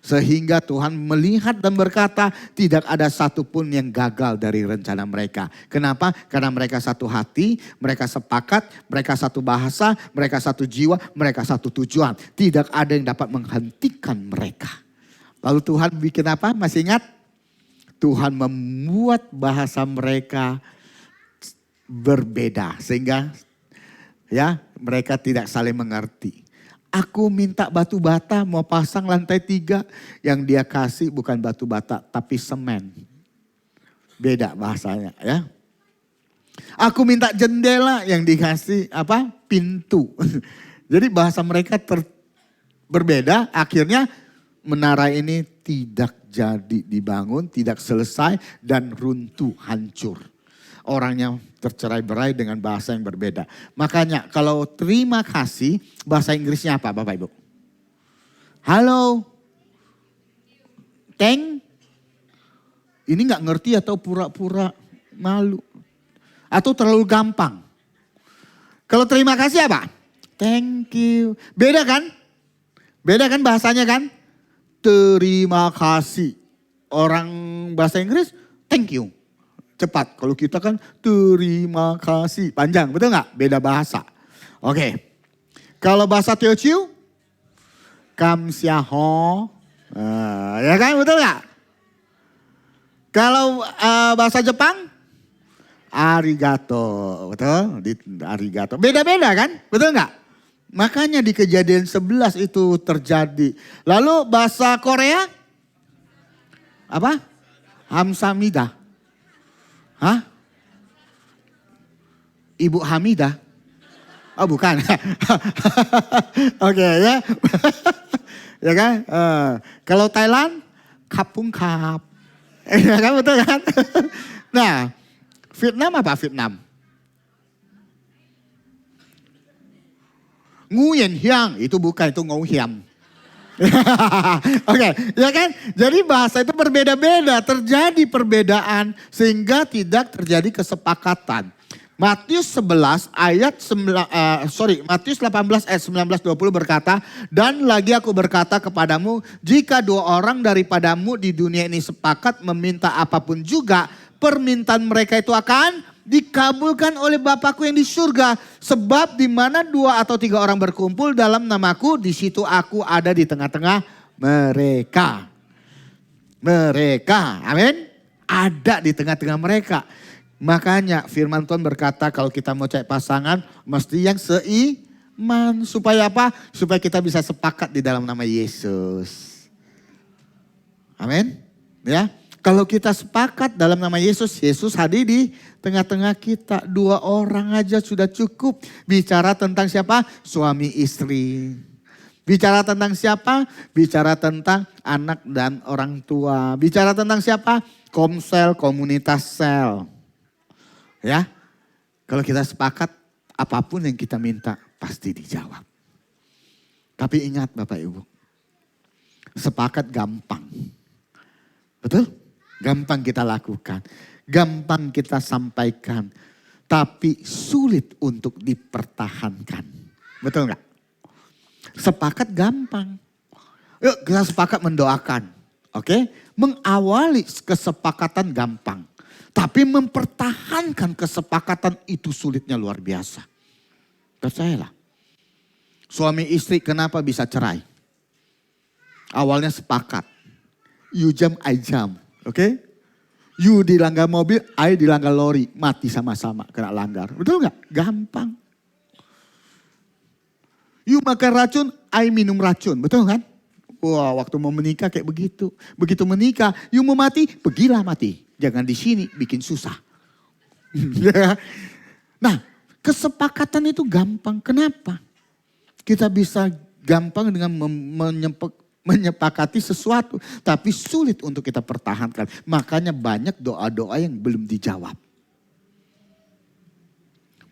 Sehingga Tuhan melihat dan berkata tidak ada satupun yang gagal dari rencana mereka. Kenapa? Karena mereka satu hati, mereka sepakat, mereka satu bahasa, mereka satu jiwa, mereka satu tujuan. Tidak ada yang dapat menghentikan mereka. Lalu Tuhan bikin apa? Masih ingat? Tuhan membuat bahasa mereka berbeda. Sehingga ya mereka tidak saling mengerti. Aku minta batu bata mau pasang lantai 3. Yang dia kasih bukan batu bata tapi semen. Beda bahasanya ya. Aku minta jendela, yang dikasih apa? Pintu. Jadi bahasa mereka berbeda, akhirnya menara ini tidak jadi dibangun, tidak selesai dan runtuh, hancur. Orangnya tercerai-berai dengan bahasa yang berbeda. Makanya kalau terima kasih, bahasa Inggrisnya apa Bapak Ibu? Halo, thank. Ini nggak ngerti atau pura-pura malu. Atau terlalu gampang. Kalau terima kasih apa? Thank you. Beda kan? Beda kan bahasanya kan? Terima kasih. Orang bahasa Inggris, thank you. Cepat. Kalau kita kan terima kasih. Panjang, betul nggak? Beda bahasa. Oke. Kalau bahasa Teochew, kamsiaho. Ya kan, betul nggak? Kalau bahasa Jepang, arigato, betul? Arigato. Beda-beda kan? Betul nggak? Makanya di Kejadian 11 itu terjadi. Lalu bahasa Korea? Apa? Hamsamida. Hah? Ibu Hamidah? Oh bukan. Oke ya. Ya kan? Kalau Thailand? Kapung kap. Ya kan, betul kan? Nah, Vietnam apa Vietnam? Nguyen Hiang, itu bukan, itu Ngau Hiam. Oke, ya kan? Jadi bahasa itu berbeda-beda, terjadi perbedaan sehingga tidak terjadi kesepakatan. Matius 11 ayat Matius 18 ayat 19-20 berkata, dan lagi aku berkata kepadamu, jika 2 orang daripadamu di dunia ini sepakat meminta apapun juga, permintaan mereka itu akan dikabulkan oleh Bapakku yang di surga. Sebab di mana 2 atau 3 orang berkumpul dalam namaku, di situ aku ada di tengah-tengah mereka. Mereka, amin. Ada di tengah-tengah mereka. Makanya firman Tuhan berkata kalau kita mau cari pasangan mesti yang seiman. Supaya apa? Supaya kita bisa sepakat di dalam nama Yesus. Amin. Ya. Kalau kita sepakat dalam nama Yesus, Yesus hadir di tengah-tengah kita. 2 orang aja sudah cukup. Bicara tentang siapa? Suami istri. Bicara tentang siapa? Bicara tentang anak dan orang tua. Bicara tentang siapa? Komsel, komunitas sel. Ya, kalau kita sepakat apapun yang kita minta pasti dijawab. Tapi ingat Bapak Ibu, sepakat gampang. Betul? Gampang kita lakukan, gampang kita sampaikan. Tapi sulit untuk dipertahankan. Betul nggak? Sepakat gampang. Yuk kita sepakat mendoakan. Oke? Mengawali kesepakatan gampang. Tapi mempertahankan kesepakatan itu sulitnya luar biasa. Percayalah. Suami istri kenapa bisa cerai? Awalnya sepakat. You jam, I jam. Oke? You dilanggar mobil, I dilanggar lori. Mati sama-sama kena langgar. Betul nggak? Gampang. You makan racun, I minum racun. Betul kan? Wah, waktu mau menikah kayak begitu. Begitu menikah, you mau mati, pergilah mati. Jangan di sini bikin susah. Nah, kesepakatan itu gampang. Kenapa? Kita bisa gampang dengan menyepakati sesuatu. Tapi sulit untuk kita pertahankan. Makanya banyak doa-doa yang belum dijawab.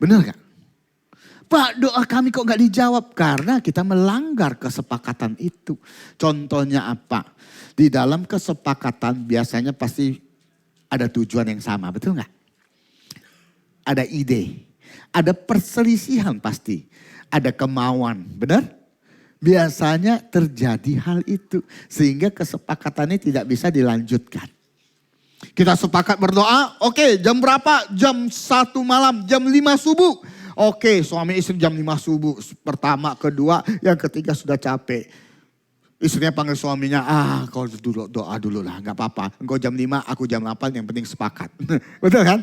Benar gak? Pak, doa kami kok gak dijawab? Karena kita melanggar kesepakatan itu. Contohnya apa? Di dalam kesepakatan biasanya pasti ada tujuan yang sama, betul nggak? Ada ide, ada perselisihan pasti, ada kemauan, benar? Biasanya terjadi hal itu sehingga kesepakatannya tidak bisa dilanjutkan. Kita sepakat berdoa, oke, jam berapa? Jam 1 malam, jam 5 subuh. Oke, suami istri jam 5 subuh, pertama, kedua, yang ketiga sudah capek. Istrinya panggil suaminya, kau dulu doa dulu lah, gak apa-apa. Engkau jam 5, aku jam 8, yang penting sepakat. Betul kan?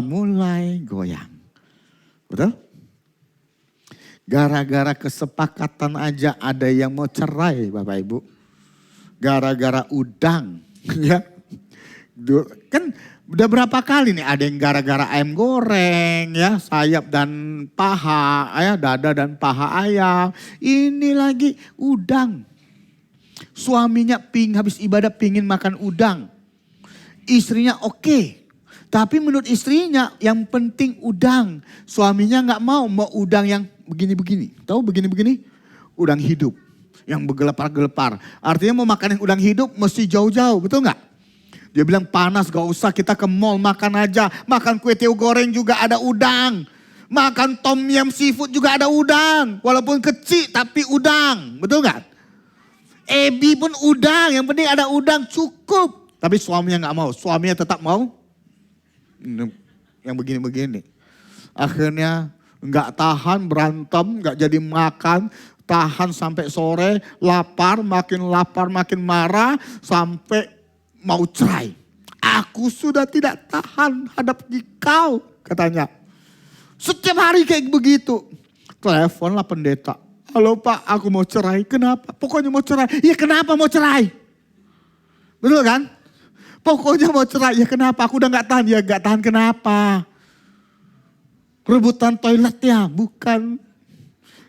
Mulai goyang. Betul? Gara-gara kesepakatan aja ada yang mau cerai Bapak Ibu. Gara-gara udang. Ya. Kan udah berapa kali nih ada yang gara-gara ayam goreng ya, sayap dan paha, ya, dada dan paha ayam. Ini lagi udang. Suaminya habis ibadah pingin makan udang. Istrinya oke. Tapi menurut istrinya yang penting udang. Suaminya nggak mau udang yang begini-begini. Tahu begini-begini? Udang hidup. Yang bergelepar-gelepar. Artinya mau makan yang udang hidup mesti jauh-jauh, betul nggak? Dia bilang panas gak usah, kita ke mall makan aja. Makan kue tiaw goreng juga ada udang. Makan tom yum seafood juga ada udang. Walaupun kecil tapi udang, betul nggak? Ebi pun udang, yang penting ada udang cukup. Tapi suaminya gak mau, suaminya tetap mau yang begini-begini. Akhirnya gak tahan, berantem, gak jadi makan. Tahan sampai sore, lapar makin marah sampai mau cerai. Aku sudah tidak tahan hadapi kau, katanya. Setiap hari kayak begitu. Teleponlah pendeta. Halo Pak, aku mau cerai. Kenapa? Pokoknya mau cerai. Ya kenapa mau cerai? Betul kan? Pokoknya mau cerai. Ya kenapa? Aku udah gak tahan. Ya gak tahan kenapa? Rebutan toilet ya? Bukan.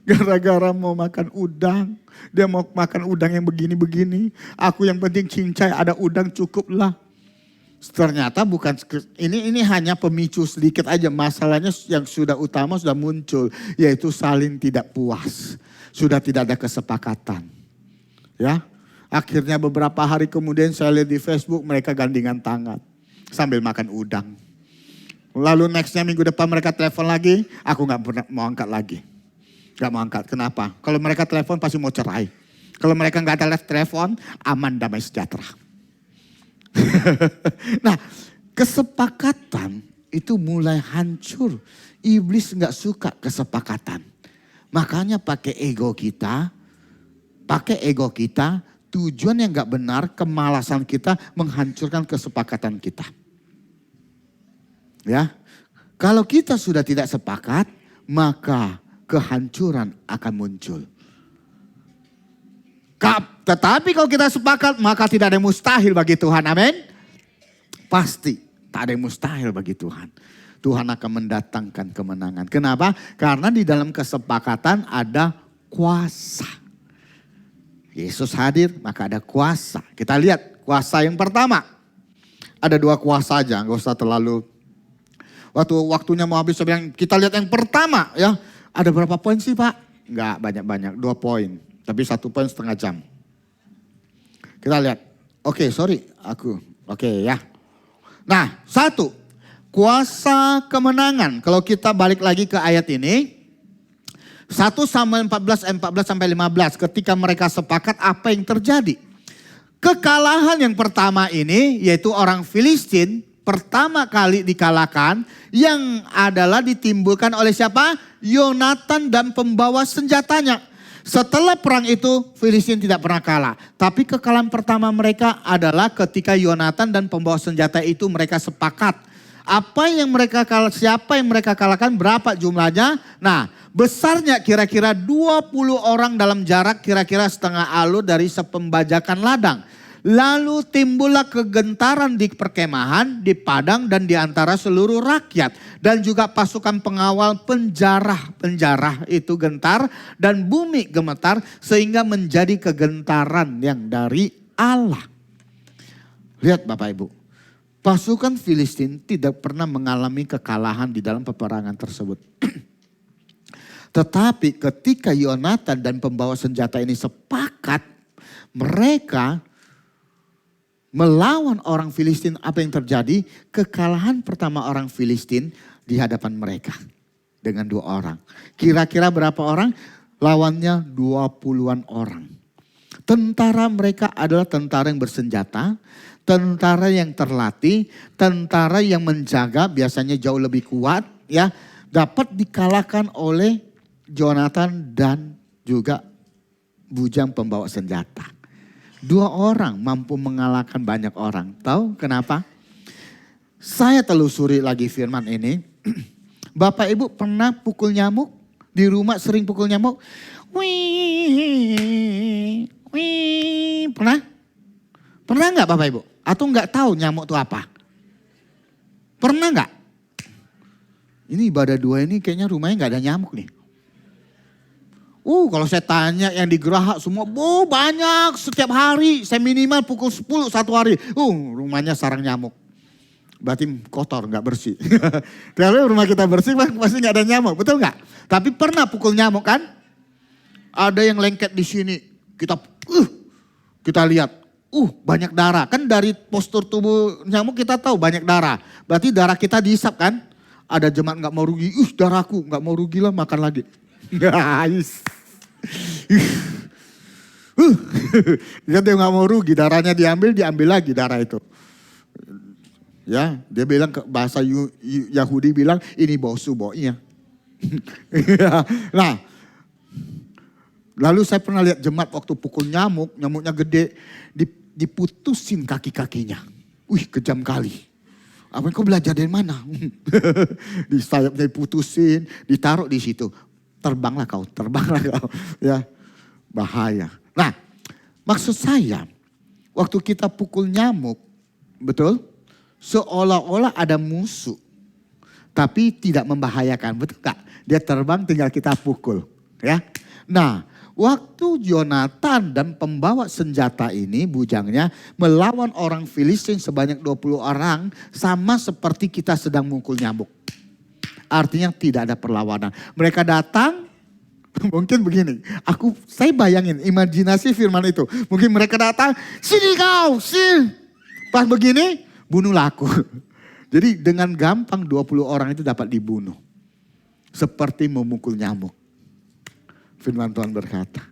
Gara-gara mau makan udang. Dia mau makan udang yang begini-begini. Aku yang penting cincai ada udang cukup lah. Ternyata bukan, ini hanya pemicu sedikit aja. Masalahnya yang sudah utama sudah muncul. Yaitu saling tidak puas. Sudah tidak ada kesepakatan. Ya, akhirnya beberapa hari kemudian saya lihat di Facebook mereka gandengan tangan. Sambil makan udang. Lalu nextnya minggu depan mereka telepon lagi. Aku gak pernah mau angkat lagi. Gak mau angkat, kenapa? Kalau mereka telepon pasti mau cerai. Kalau mereka gak ada telepon, aman damai sejahtera. Nah, kesepakatan itu mulai hancur. Iblis gak suka kesepakatan. Makanya pakai ego kita, tujuan yang gak benar, kemalasan kita menghancurkan kesepakatan kita. Ya, kalau kita sudah tidak sepakat, maka kehancuran akan muncul. Tetapi kalau kita sepakat, maka tidak ada yang mustahil bagi Tuhan. Amin. Pasti tak ada yang mustahil bagi Tuhan. Tuhan akan mendatangkan kemenangan. Kenapa? Karena di dalam kesepakatan ada kuasa. Yesus hadir, maka ada kuasa. Kita lihat kuasa yang pertama. Ada 2 kuasa aja, gak usah terlalu. Waktunya mau habis, saya bilang kita lihat yang pertama ya. Ada berapa poin sih Pak? Enggak banyak-banyak, 2 poin. Tapi 1 poin setengah jam. Kita lihat. Oke, ya. Nah, 1. Kuasa kemenangan. Kalau kita balik lagi ke ayat ini. 1 Samuel 14 sampai 15. Ketika mereka sepakat apa yang terjadi. Kekalahan yang pertama ini yaitu orang Filistin. Pertama kali dikalahkan. Yang adalah ditimbulkan oleh siapa? Yonatan dan pembawa senjatanya. Setelah perang itu Filistin tidak pernah kalah. Tapi kekalahan pertama mereka adalah ketika Yonatan dan pembawa senjata itu mereka sepakat. Siapa yang mereka kalahkan, berapa jumlahnya? Nah, besarnya kira-kira 20 orang dalam jarak kira-kira setengah alur dari sepembajakan ladang. Lalu timbullah kegentaran di perkemahan, di padang dan di antara seluruh rakyat. Dan juga pasukan pengawal penjarah itu gentar dan bumi gemetar sehingga menjadi kegentaran yang dari Allah. Lihat Bapak Ibu, pasukan Filistin tidak pernah mengalami kekalahan di dalam peperangan tersebut. Tetapi ketika Yonatan dan pembawa senjata ini sepakat, mereka melawan orang Filistin, apa yang terjadi? Kekalahan pertama orang Filistin di hadapan mereka dengan 2 orang. Kira-kira berapa orang? Lawannya 20-an orang. Tentara mereka adalah tentara yang bersenjata, tentara yang terlatih, tentara yang menjaga, biasanya jauh lebih kuat, ya, dapat dikalahkan oleh Yonatan dan juga bujang pembawa senjata. 2 orang mampu mengalahkan banyak orang. Tahu kenapa? Saya telusuri lagi firman ini. Bapak Ibu pernah pukul nyamuk? Di rumah sering pukul nyamuk? Wih, pernah? Pernah nggak Bapak Ibu? Atau nggak tahu nyamuk itu apa? Pernah nggak? Ini ibadah 2 ini kayaknya rumahnya nggak ada nyamuk nih. Kalau saya tanya yang di Geraha semua, banyak setiap hari. Saya minimal pukul 10 satu hari. Rumahnya sarang nyamuk. Berarti kotor, nggak bersih. Kalau rumah kita bersih pasti nggak ada nyamuk, betul nggak? Tapi pernah pukul nyamuk kan? Ada yang lengket di sini. Kita lihat, banyak darah. Kan dari postur tubuh nyamuk kita tahu banyak darah. Berarti darah kita dihisap kan? Ada jemaat nggak mau rugi, darahku nggak mau rugi lah, makan lagi. Guys. Dia nggak mau rugi, darahnya diambil lagi darah itu. Ya, dia bilang ke bahasa Yahudi bilang ini bosubonya. Nah, lalu saya pernah lihat jemaat waktu pukul nyamuknya gede, diputusin kaki-kakinya. Kejam kali. Apa kau belajar dari mana? Di sayapnya diputusin, ditaruh di situ. Terbanglah kau. Ya, bahaya. Nah, maksud saya, waktu kita pukul nyamuk, betul? Seolah-olah ada musuh. Tapi tidak membahayakan, betul gak? Dia terbang tinggal kita pukul. Ya. Nah, waktu Yonatan dan pembawa senjata ini, bujangnya, melawan orang Filistin sebanyak 20 orang, sama seperti kita sedang mukul nyamuk. Artinya tidak ada perlawanan. Mereka datang, mungkin begini, saya bayangin, imajinasi firman itu. Mungkin mereka datang, sini kau, sini. Pas begini, bunuhlah aku. Jadi dengan gampang 20 orang itu dapat dibunuh. Seperti memukul nyamuk. Firman Tuhan berkata.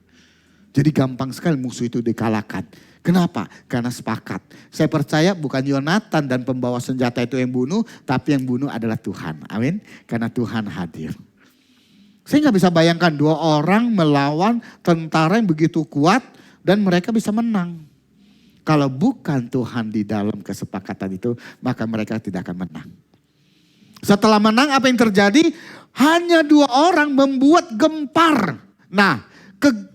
Jadi gampang sekali musuh itu dikalahkan. Kenapa? Karena sepakat. Saya percaya bukan Yonatan dan pembawa senjata itu yang bunuh, tapi yang bunuh adalah Tuhan. Amin. Karena Tuhan hadir. Saya nggak bisa bayangkan 2 orang melawan tentara yang begitu kuat dan mereka bisa menang. Kalau bukan Tuhan di dalam kesepakatan itu, maka mereka tidak akan menang. Setelah menang apa yang terjadi? Hanya 2 orang membuat gempar. Nah,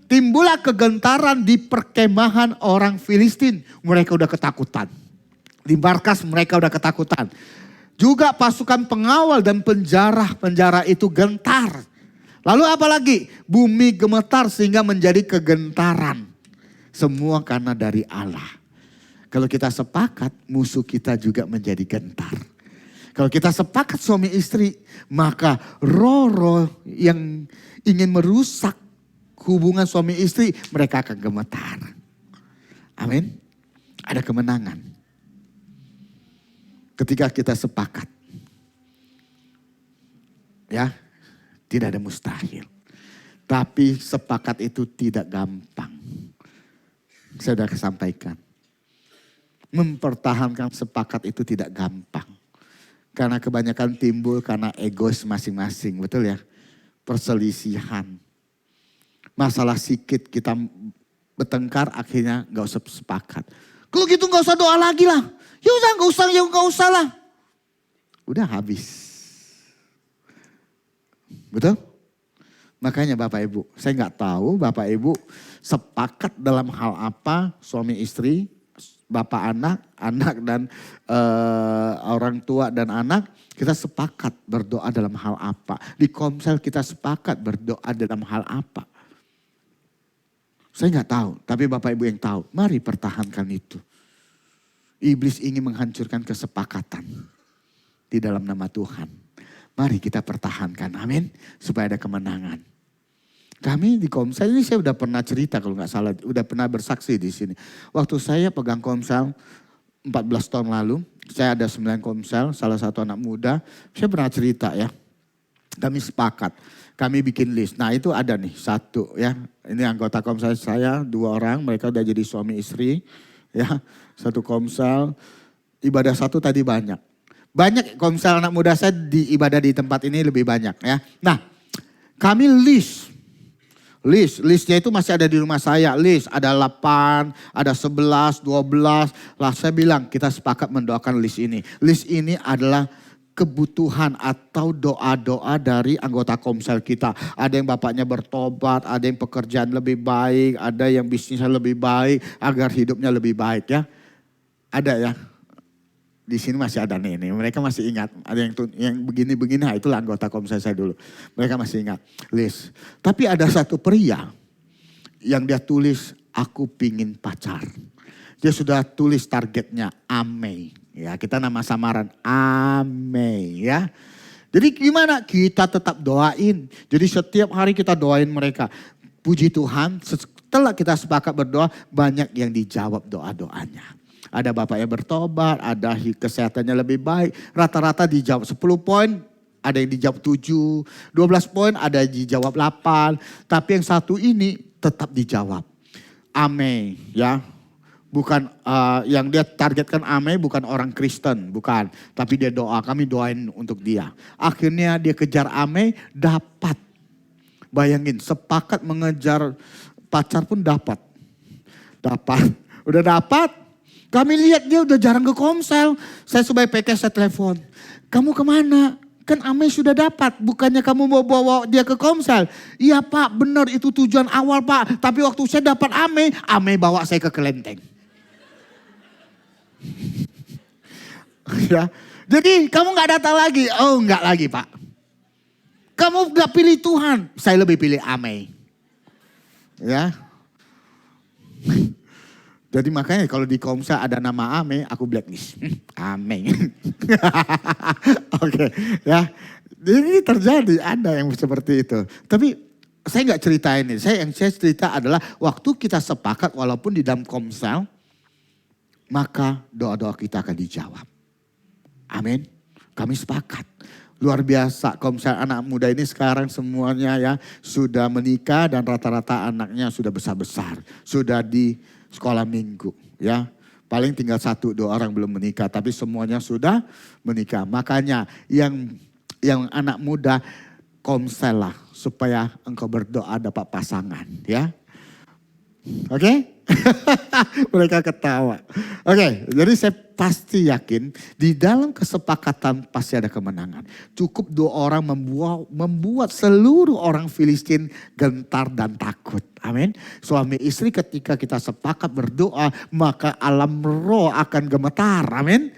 timbullah kegentaran di perkemahan orang Filistin. Mereka udah ketakutan. Di markas mereka udah ketakutan. Juga pasukan pengawal dan penjara itu gentar. Lalu apa lagi? Bumi gemetar sehingga menjadi kegentaran. Semua karena dari Allah. Kalau kita sepakat, musuh kita juga menjadi gentar. Kalau kita sepakat suami istri, maka roh-roh yang ingin merusak hubungan suami istri, mereka akan gemetar. Amin. Ada kemenangan. Ketika kita sepakat. Ya, tidak ada mustahil. Tapi sepakat itu tidak gampang. Saya sudah sampaikan. Mempertahankan sepakat itu tidak gampang. Karena kebanyakan timbul karena egois masing-masing, betul ya? Perselisihan. Masalah sikit kita bertengkar akhirnya gak usah sepakat. Kalau gitu gak usah doa lagi lah. Ya udah gak usah lah. Udah habis. Betul? Makanya Bapak Ibu, saya gak tahu Bapak Ibu sepakat dalam hal apa suami istri, bapak anak dan orang tua dan anak, kita sepakat berdoa dalam hal apa. Di Komsel kita sepakat berdoa dalam hal apa. Saya nggak tahu, tapi Bapak Ibu yang tahu. Mari pertahankan itu. Iblis ingin menghancurkan kesepakatan di dalam nama Tuhan. Mari kita pertahankan, amin. Supaya ada kemenangan. Kami di Komsel ini saya udah pernah cerita kalau nggak salah, udah pernah bersaksi di sini. Waktu saya pegang Komsel 14 tahun lalu, saya ada 9 Komsel, salah satu anak muda, saya pernah cerita ya. Kami sepakat, kami bikin list. Nah itu ada nih satu ya, ini anggota Komsel saya 2 orang, mereka udah jadi suami istri ya. Satu Komsel, ibadah satu tadi banyak. Banyak Komsel anak muda saya di ibadah di tempat ini lebih banyak ya. Nah kami listnya itu masih ada di rumah saya. List ada 8, ada 11, 12. Lah saya bilang kita sepakat mendoakan list ini. List ini adalah kebutuhan atau doa-doa dari anggota Komsel kita. Ada yang bapaknya bertobat, ada yang pekerjaan lebih baik, ada yang bisnisnya lebih baik, agar hidupnya lebih baik ya. Ada ya. Di sini masih ada nih, mereka masih ingat. Ada yang begini-begini, nah itulah anggota komsel saya dulu. Mereka masih ingat, list. Tapi ada satu pria yang dia tulis, aku pingin pacar. Dia sudah tulis targetnya, Amei. Ya, kita nama samaran, Amei ya. Jadi gimana? Kita tetap doain. Jadi setiap hari kita doain mereka. Puji Tuhan, setelah kita sepakat berdoa, banyak yang dijawab doa-doanya. Ada bapaknya bertobat, ada kesehatannya lebih baik. Rata-rata dijawab 10 poin, ada yang dijawab 7. 12 poin, ada yang dijawab 8. Tapi yang satu ini tetap dijawab. Ame ya. Bukan yang dia targetkan Ame bukan orang Kristen, bukan. Tapi dia doa, kami doain untuk dia. Akhirnya dia kejar Ame, dapat. Bayangin, sepakat mengejar pacar pun dapat. Udah dapat. Kami lihat dia udah jarang ke komsel. Saya sebagai PK saya telepon. Kamu kemana? Kan Ame sudah dapat. Bukannya kamu mau bawa dia ke komsel? Iya Pak, benar itu tujuan awal Pak. Tapi waktu saya dapat Ame bawa saya ke kelenteng. Ya. Jadi kamu gak datang lagi? Oh enggak lagi Pak. Kamu gak pilih Tuhan? Saya lebih pilih Ame. Ya. Jadi makanya kalau di komsel ada nama Ame, aku blacklist. Ame. Oke, ya. Ini terjadi, ada yang seperti itu. Tapi saya nggak cerita ini. Yang saya cerita adalah waktu kita sepakat walaupun di dalam komsel, maka doa-doa kita akan dijawab. Amin. Kami sepakat. Luar biasa komsel anak muda ini sekarang semuanya ya sudah menikah dan rata-rata anaknya sudah besar-besar. Sudah di sekolah minggu ya. Paling tinggal 1-2 orang belum menikah tapi semuanya sudah menikah. Makanya yang anak muda komsel lah supaya engkau berdoa dapat pasangan ya. Oke? Mereka ketawa. Oke, jadi saya pasti yakin di dalam kesepakatan pasti ada kemenangan. Cukup 2 orang membuat seluruh orang Filistin gentar dan takut. Amin. Suami istri ketika kita sepakat berdoa maka alam roh akan gemetar. Amin.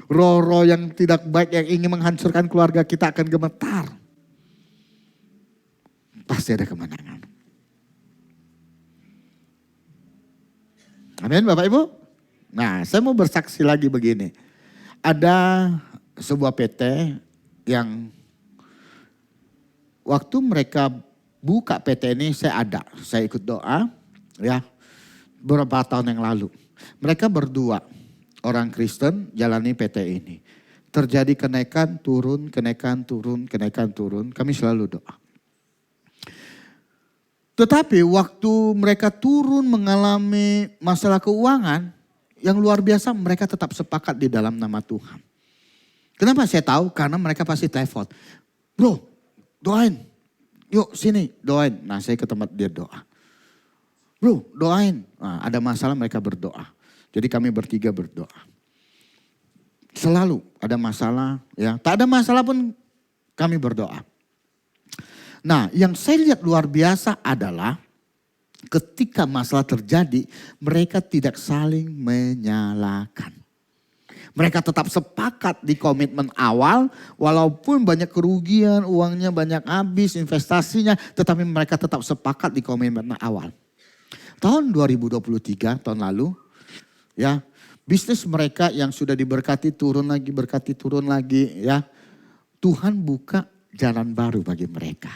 Roh-roh yang tidak baik yang ingin menghancurkan keluarga kita akan gemetar. Pasti ada kemenangan. Amin Bapak Ibu. Nah saya mau bersaksi lagi begini. Ada sebuah PT yang waktu mereka buka PT ini saya ada. Saya ikut doa ya beberapa tahun yang lalu. Mereka berdua orang Kristen jalani PT ini. Terjadi kenaikan turun, kenaikan turun, kenaikan turun. Kami selalu doa. Tetapi waktu mereka turun mengalami masalah keuangan yang luar biasa mereka tetap sepakat di dalam nama Tuhan. Kenapa saya tahu? Karena mereka pasti telepon. Bro doain, yuk sini doain. Nah saya ke tempat dia doa. Bro doain, nah, ada masalah mereka berdoa. Jadi kami bertiga berdoa. Selalu ada masalah ya, tak ada masalah pun kami berdoa. Nah yang saya lihat luar biasa adalah ketika masalah terjadi mereka tidak saling menyalahkan. Mereka tetap sepakat di komitmen awal walaupun banyak kerugian, uangnya banyak habis, investasinya. Tetapi mereka tetap sepakat di komitmen awal. Tahun 2023 tahun lalu ya bisnis mereka yang sudah diberkati turun lagi ya. Tuhan buka jalan baru bagi mereka.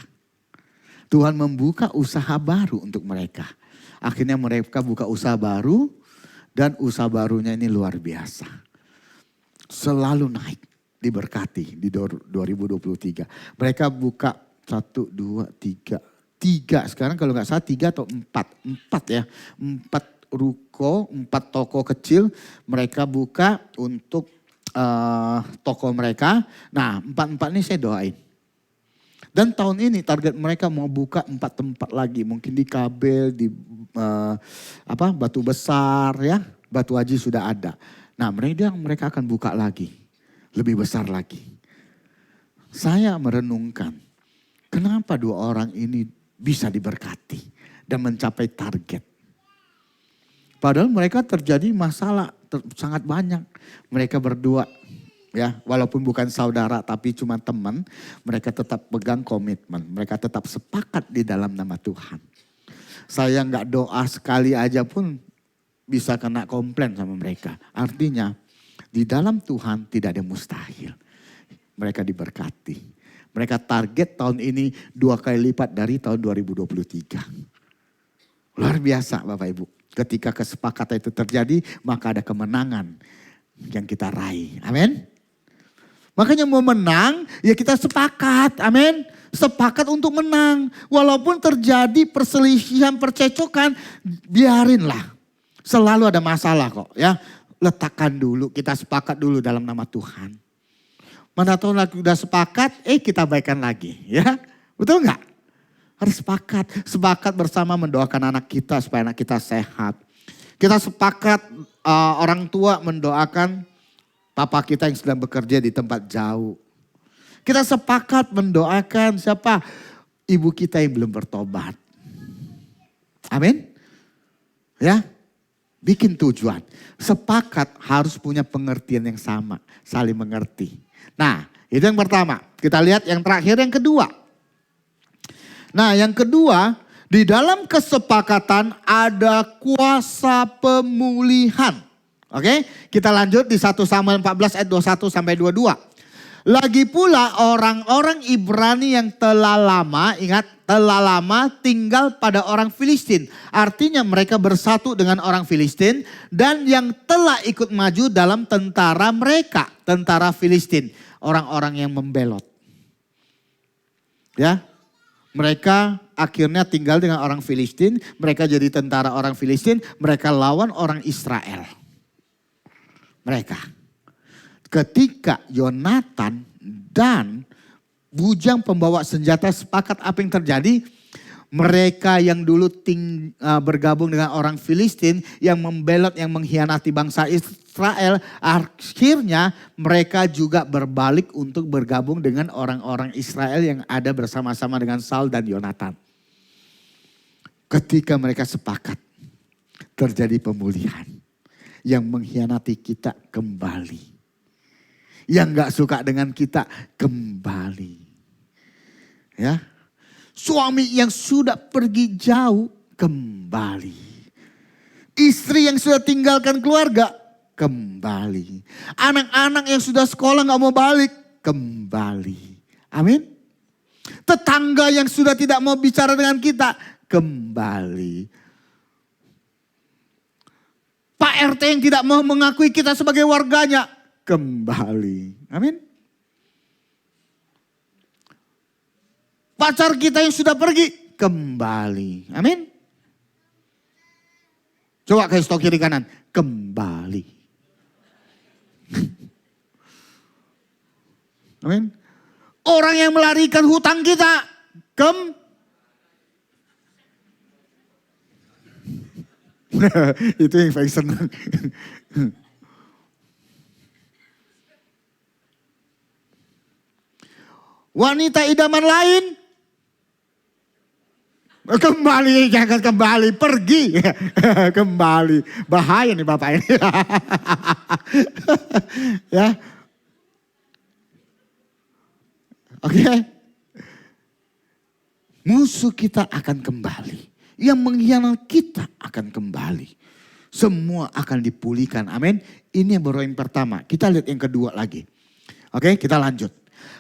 Tuhan membuka usaha baru untuk mereka. Akhirnya mereka buka usaha baru dan usaha barunya ini luar biasa. Selalu naik, diberkati di 2023. Mereka buka 1, 2, 3. Sekarang kalau nggak salah 3 atau 4. 4 ya. 4 ruko, 4 toko kecil mereka buka untuk toko mereka. Nah 4 ini saya doain. Dan tahun ini target mereka mau buka 4 tempat lagi. Mungkin di Kabel, di Batu Besar ya. Batu Haji sudah ada. Nah mereka akan buka lagi. Lebih besar lagi. Saya merenungkan. Kenapa 2 orang ini bisa diberkati. Dan mencapai target. Padahal mereka terjadi masalah sangat banyak. Mereka berdua, ya, walaupun bukan saudara tapi cuma teman, mereka tetap pegang komitmen. Mereka tetap sepakat di dalam nama Tuhan. Saya nggak doa sekali aja pun bisa kena komplain sama mereka. Artinya di dalam Tuhan tidak ada mustahil. Mereka diberkati. Mereka target tahun ini 2 kali lipat dari tahun 2023. Luar biasa Bapak Ibu. Ketika kesepakatan itu terjadi, maka ada kemenangan yang kita raih. Amin. Makanya mau menang, ya kita sepakat. Amin. Sepakat untuk menang. Walaupun terjadi perselisihan, percecokan, biarinlah. Selalu ada masalah kok ya. Letakkan dulu, kita sepakat dulu dalam nama Tuhan. Mana tahu lagi udah sepakat, kita baikan lagi ya. Betul nggak? Harus sepakat. Sepakat bersama mendoakan anak kita supaya anak kita sehat. Kita sepakat orang tua mendoakan papa kita yang sedang bekerja di tempat jauh. Kita sepakat mendoakan siapa? Ibu kita yang belum bertobat. Amin. Ya. Bikin tujuan. Sepakat harus punya pengertian yang sama. Saling mengerti. Nah itu yang pertama. Kita lihat yang terakhir yang kedua. Nah yang kedua, di dalam kesepakatan ada kuasa pemulihan. Oke, kita lanjut di 1 Samuel 14 ayat 21 sampai 22. Lagi pula orang-orang Ibrani yang telah lama, ingat telah lama tinggal pada orang Filistin. Artinya mereka bersatu dengan orang Filistin dan yang telah ikut maju dalam tentara mereka, tentara Filistin. Orang-orang yang membelot. Ya. Mereka akhirnya tinggal dengan orang Filistin. Mereka jadi tentara orang Filistin. Mereka lawan orang Israel. Mereka. Ketika Yonatan dan bujang pembawa senjata sepakat apa yang terjadi. Mereka yang dulu bergabung dengan orang Filistin. Yang membelot, yang mengkhianati bangsa Israel. Akhirnya mereka juga berbalik untuk bergabung dengan orang-orang Israel yang ada bersama-sama dengan Saul dan Yonatan. Ketika mereka sepakat terjadi pemulihan. Yang mengkhianati kita kembali. Yang gak suka dengan kita kembali. Ya. Suami yang sudah pergi jauh kembali. Istri yang sudah tinggalkan keluarga kembali. Anak-anak yang sudah sekolah gak mau balik kembali. Amin. Tetangga yang sudah tidak mau bicara dengan kita kembali. Pak RT yang tidak mau mengakui kita sebagai warganya kembali. Amin. Pacar kita yang sudah pergi kembali. Amin. Coba kasih tau kiri kanan. Kembali. Amin. Orang yang melarikan hutang kita. Itu yang paling senang. Wanita idaman lain. Kembali, jangan kembali, pergi. Kembali, bahaya nih Bapak ini. Ya. Oke. Musuh kita akan kembali. Yang mengkhianati kita akan kembali. Semua akan dipulihkan, amin. Ini yang baru yang pertama, kita lihat yang kedua lagi. Oke, kita lanjut.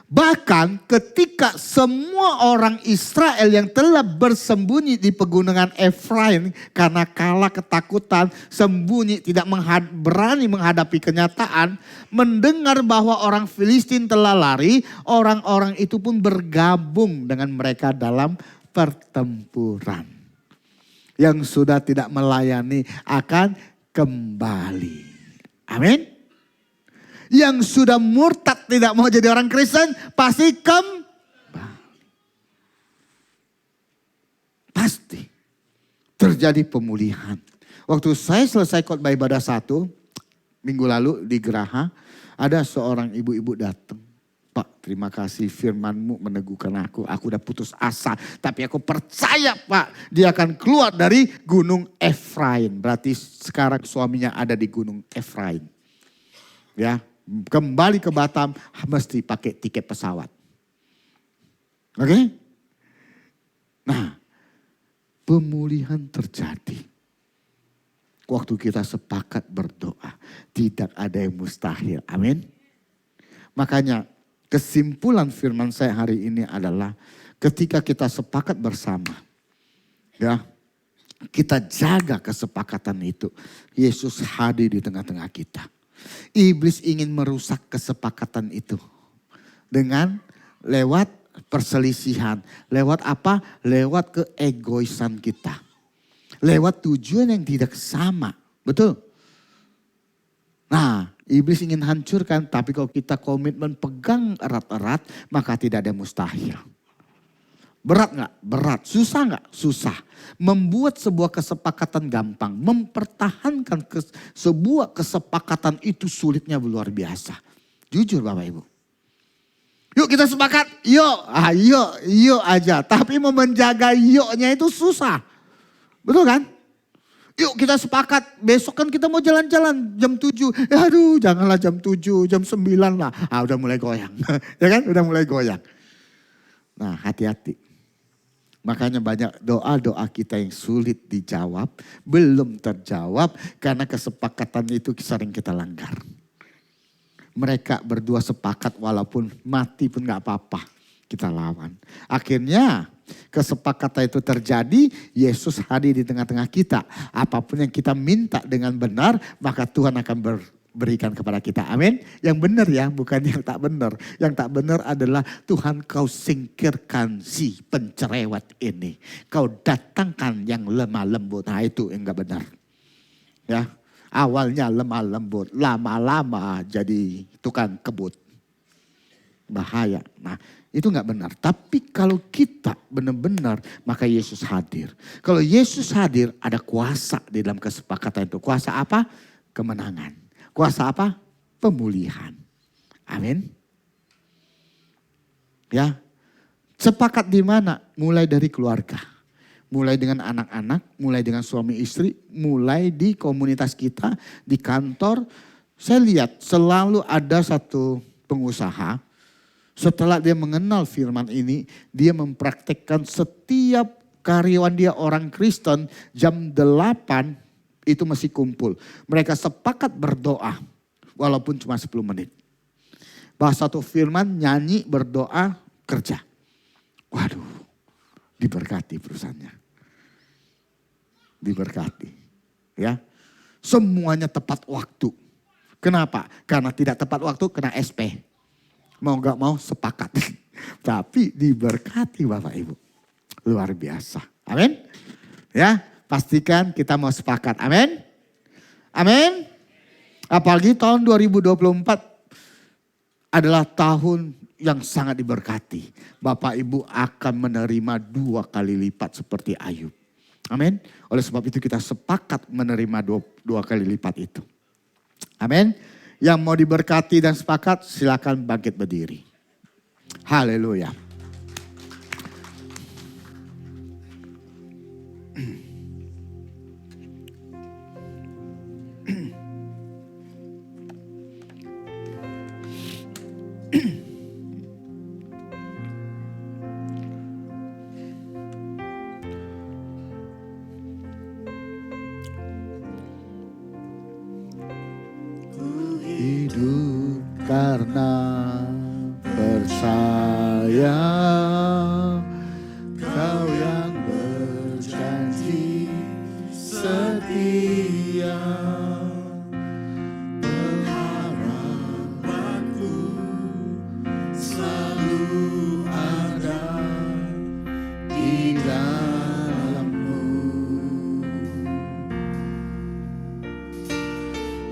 Bahkan ketika semua orang Israel yang telah bersembunyi di pegunungan Efraim karena kalah ketakutan, sembunyi tidak berani menghadapi kenyataan, mendengar bahwa orang Filistin telah lari, orang-orang itu pun bergabung dengan mereka dalam pertempuran. Yang sudah tidak melayani akan kembali. Amin. Yang sudah murtad tidak mau jadi orang Kristen pasti pasti terjadi pemulihan. Waktu saya selesai khotbah ibadah 1 minggu lalu di Geraha, ada seorang ibu-ibu datang. Pak, terima kasih firman-Mu meneguhkan aku. Aku udah putus asa. Tapi aku percaya Pak, dia akan keluar dari Gunung Efraim. Berarti sekarang suaminya ada di Gunung Efraim. Ya, kembali ke Batam mesti pakai tiket pesawat. Oke? Nah, pemulihan terjadi. Waktu kita sepakat berdoa. Tidak ada yang mustahil. Amin. Makanya kesimpulan firman saya hari ini adalah ketika kita sepakat bersama. Ya, kita jaga kesepakatan itu. Yesus hadir di tengah-tengah kita. Iblis ingin merusak kesepakatan itu. Dengan lewat perselisihan. Lewat apa? Lewat keegoisan kita. Lewat tujuan yang tidak sama. Betul? Nah, iblis ingin hancurkan, tapi kalau kita komitmen pegang erat-erat, maka tidak ada mustahil. Berat gak? Berat. Susah gak? Susah. Membuat sebuah kesepakatan gampang. Mempertahankan sebuah kesepakatan itu sulitnya luar biasa. Jujur Bapak Ibu. Yuk kita sepakat, yuk aja. Tapi mau menjaga yuknya itu susah. Betul kan? Yuk kita sepakat, besok kan kita mau jalan-jalan jam 7. Aduh janganlah jam 7, jam 9 lah. Udah mulai goyang. Ya kan? Udah mulai goyang. Nah hati-hati. Makanya banyak doa-doa kita yang sulit dijawab, belum terjawab karena kesepakatan itu sering kita langgar. Mereka berdua sepakat walaupun mati pun gak apa-apa. Kita lawan. Akhirnya kesepakatan itu terjadi, Yesus hadir di tengah-tengah kita. Apapun yang kita minta dengan benar, maka Tuhan akan berikan kepada kita. Amin. Yang benar ya, bukan yang tak benar. Yang tak benar adalah Tuhan kau singkirkan si pencerewet ini. Kau datangkan yang lemah lembut. Nah itu yang gak benar. Ya, awalnya lemah lembut, lama-lama jadi tukang kebut. Bahaya. Nah itu gak benar. Tapi kalau kita benar-benar maka Yesus hadir. Kalau Yesus hadir ada kuasa di dalam kesepakatan itu. Kuasa apa? Kemenangan. Kuasa apa? Pemulihan. Amin. Ya. Sepakat di mana? Mulai dari keluarga. Mulai dengan anak-anak, mulai dengan suami istri, mulai di komunitas kita, di kantor. Saya lihat selalu ada satu pengusaha. Setelah dia mengenal firman ini, dia mempraktekkan setiap karyawan dia orang Kristen jam 8 itu masih kumpul. Mereka sepakat berdoa walaupun cuma 10 menit. Bahas satu firman, nyanyi, berdoa, kerja. Waduh, diberkati perusahaannya. Diberkati. Ya, semuanya tepat waktu. Kenapa? Karena tidak tepat waktu kena SP. Mau gak mau sepakat. Tapi diberkati Bapak Ibu. Luar biasa. Amin. Ya, pastikan kita mau sepakat. Amin. Amin. Apalagi tahun 2024 adalah tahun yang sangat diberkati. Bapak Ibu akan menerima 2 kali lipat seperti Ayub. Amin. Oleh sebab itu kita sepakat menerima 2 kali lipat itu. Amin. Yang mau diberkati dan sepakat silakan bangkit berdiri. Haleluya. Hidup karena percaya Kau yang berjanji setia. Pengharapanku selalu ada di dalam-Mu.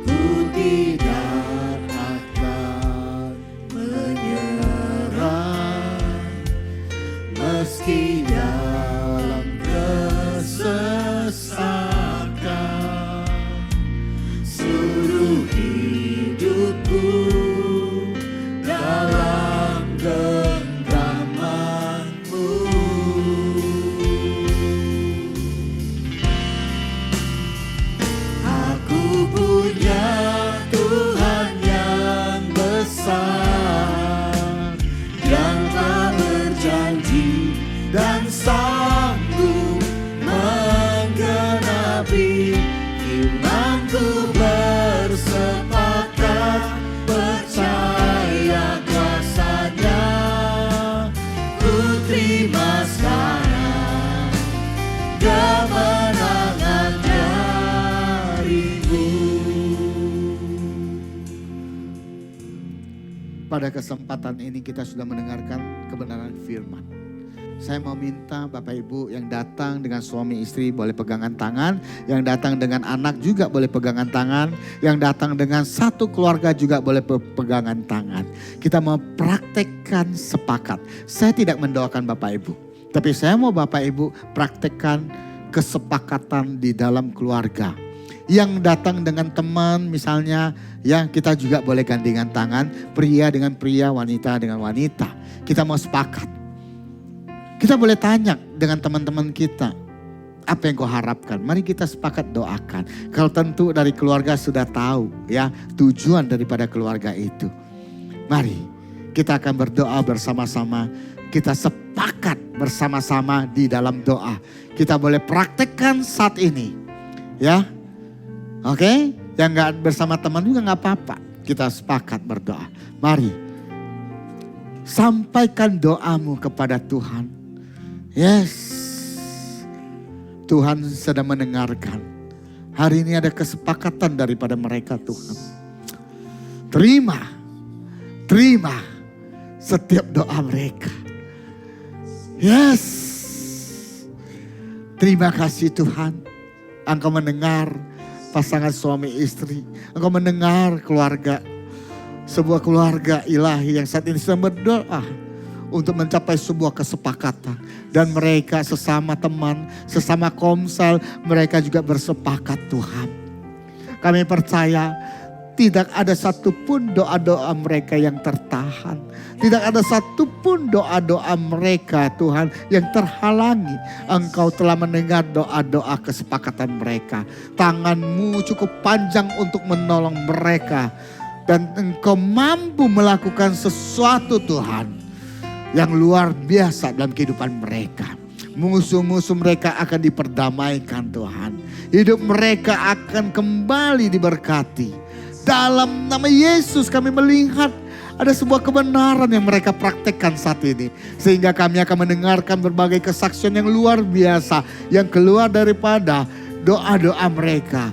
Ku tidak akan menyerah meski dalam kesesakan. pada kesempatan ini kita sudah mendengarkan kebenaran firman. Saya mau minta Bapak Ibu yang datang dengan suami istri boleh pegangan tangan, yang datang dengan anak juga boleh pegangan tangan, yang datang dengan satu keluarga juga boleh pegangan tangan. Kita mau praktekkan sepakat. Saya tidak mendoakan Bapak Ibu, tapi saya mau Bapak Ibu praktekkan kesepakatan di dalam keluarga. Yang datang dengan teman misalnya, ya kita juga boleh gandengan tangan, pria dengan pria, wanita dengan wanita. Kita mau sepakat. Kita boleh tanya dengan teman-teman kita, apa yang kau harapkan? Mari kita sepakat doakan. Kalau tentu dari keluarga sudah tahu ya tujuan daripada keluarga itu. Mari kita akan berdoa bersama-sama. Kita sepakat bersama-sama di dalam doa. Kita boleh praktekkan saat ini. Ya, oke? Yang gak bersama teman juga gak apa-apa. Kita sepakat berdoa. Mari sampaikan doamu kepada Tuhan. Yes, Tuhan sedang mendengarkan. Hari ini ada kesepakatan daripada mereka Tuhan. Terima setiap doa mereka. Yes, terima kasih Tuhan. Engkau mendengar pasangan suami istri. Engkau mendengar keluarga. Sebuah keluarga ilahi yang saat ini sedang berdoa untuk mencapai sebuah kesepakatan. Dan mereka sesama teman, sesama komsel, mereka juga bersepakat Tuhan. Kami percaya tidak ada satupun doa-doa mereka yang tertahan. Tidak ada satupun doa-doa mereka Tuhan yang terhalangi. Engkau telah mendengar doa-doa kesepakatan mereka. Tangan-Mu cukup panjang untuk menolong mereka. Dan Engkau mampu melakukan sesuatu Tuhan yang luar biasa dalam kehidupan mereka. Musuh-musuh mereka akan diperdamaikan Tuhan. Hidup mereka akan kembali diberkati. Dalam nama Yesus kami melihat ada sebuah kebenaran yang mereka praktekkan saat ini. Sehingga kami akan mendengarkan berbagai kesaksian yang luar biasa. Yang keluar daripada doa-doa mereka.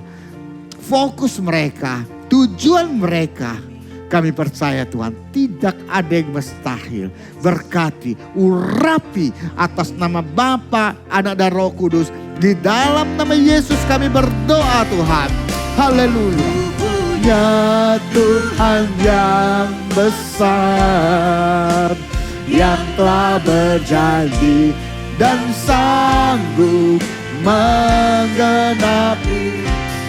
Fokus mereka, tujuan mereka. Kami percaya Tuhan tidak ada yang mustahil. Berkati, urapi atas nama Bapa, Anak dan Roh Kudus. Di dalam nama Yesus kami berdoa Tuhan. Haleluya. Ya Tuhan yang besar, yang telah berjanji dan sanggup menggenapi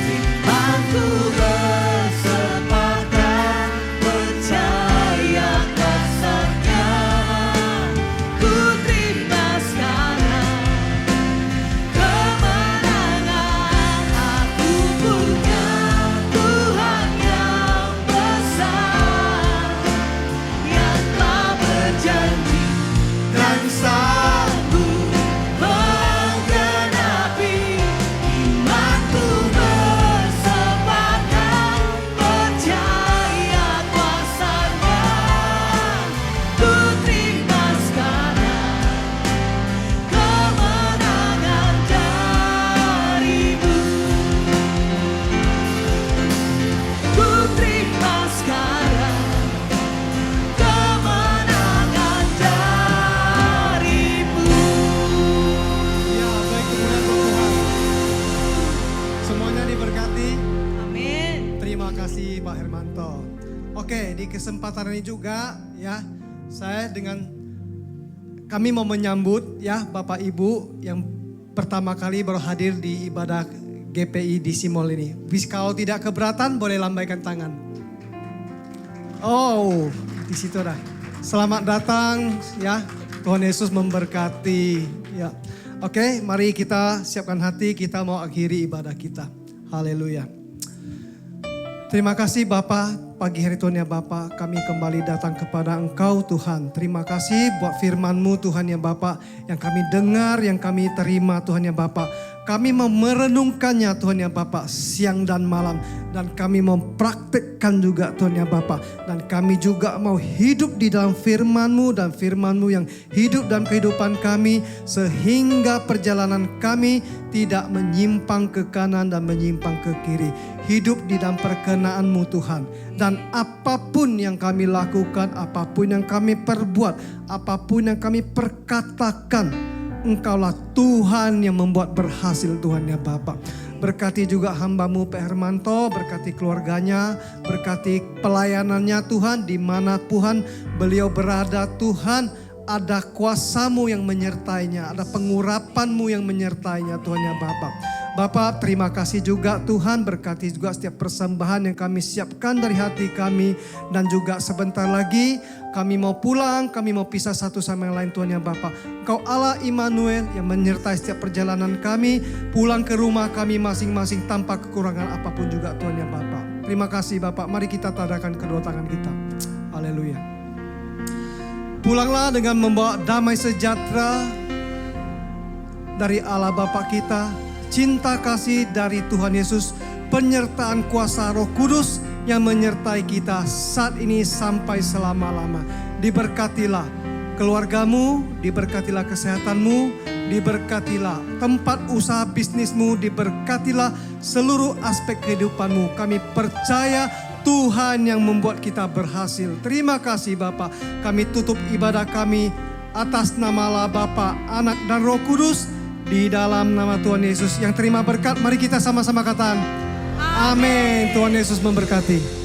imanku bersepakat percaya kasarnya. Ku terima sekarang kemenangan. Aku punya Tuhan yang besar, yang telah berjanji dan sanggup menggenapi imanku bersepakat percaya kuasanya. Ku terima sekarang kemenangan darimu. Ku terima sekarang kemenangan darimu. Ya, baik kemuliaan Tuhan. Semuanya diberkati. Amin. Terima kasih Pak Hermanto. Oke, di kesempatan ini juga ya, kami mau menyambut ya Bapak Ibu yang pertama kali baru hadir di ibadah GPI di Simol ini. Kalau tidak keberatan boleh lambaikan tangan. Oh, di situ dah. Selamat datang ya. Tuhan Yesus memberkati ya. Oke, mari kita siapkan hati, kita mau akhiri ibadah kita. Haleluya. Terima kasih Bapak, pagi hari Tuhan ya Bapak, kami kembali datang kepada Engkau Tuhan. Terima kasih buat firman-Mu Tuhan ya Bapak, yang kami dengar, yang kami terima Tuhan ya Bapak. Kami mau merenungkannya Tuhan ya Bapa siang dan malam. Dan kami mau praktekkan juga Tuhan ya Bapa. Dan kami juga mau hidup di dalam firman-Mu dan firman-Mu yang hidup dalam kehidupan kami. Sehingga perjalanan kami tidak menyimpang ke kanan dan menyimpang ke kiri. Hidup di dalam perkenan-Mu Tuhan. Dan apapun yang kami lakukan, apapun yang kami perbuat, apapun yang kami perkatakan, Engkaulah Tuhan yang membuat berhasil Tuhan ya Bapa. Berkati juga hamba-Mu Pak Hermanto, berkati keluarganya, berkati pelayanannya Tuhan. Di mana Tuhan beliau berada Tuhan, ada kuasa-Mu yang menyertainya, ada pengurapan-Mu yang menyertainya Tuhan ya Bapa. Bapa, terima kasih juga Tuhan, berkati juga setiap persembahan yang kami siapkan dari hati kami. Dan juga sebentar lagi kami mau pulang, kami mau pisah satu sama yang lain Tuhan ya Bapa. Engkau Allah Immanuel yang menyertai setiap perjalanan kami, pulang ke rumah kami masing-masing tanpa kekurangan apapun juga Tuhan ya Bapa. Terima kasih Bapa, mari kita tadakan kedua tangan kita. Haleluya. Pulanglah dengan membawa damai sejahtera dari Allah Bapa kita, cinta kasih dari Tuhan Yesus, penyertaan kuasa Roh Kudus yang menyertai kita saat ini sampai selama-lama. Diberkatilah keluargamu, diberkatilah kesehatanmu, diberkatilah tempat usaha bisnismu, diberkatilah seluruh aspek kehidupanmu. Kami percaya Tuhan yang membuat kita berhasil. Terima kasih Bapa. Kami tutup ibadah kami atas nama Allah Bapa, Anak dan Roh Kudus. Di dalam nama Tuhan Yesus yang terima berkat, mari kita sama-sama katakan amin. Tuhan Yesus memberkati.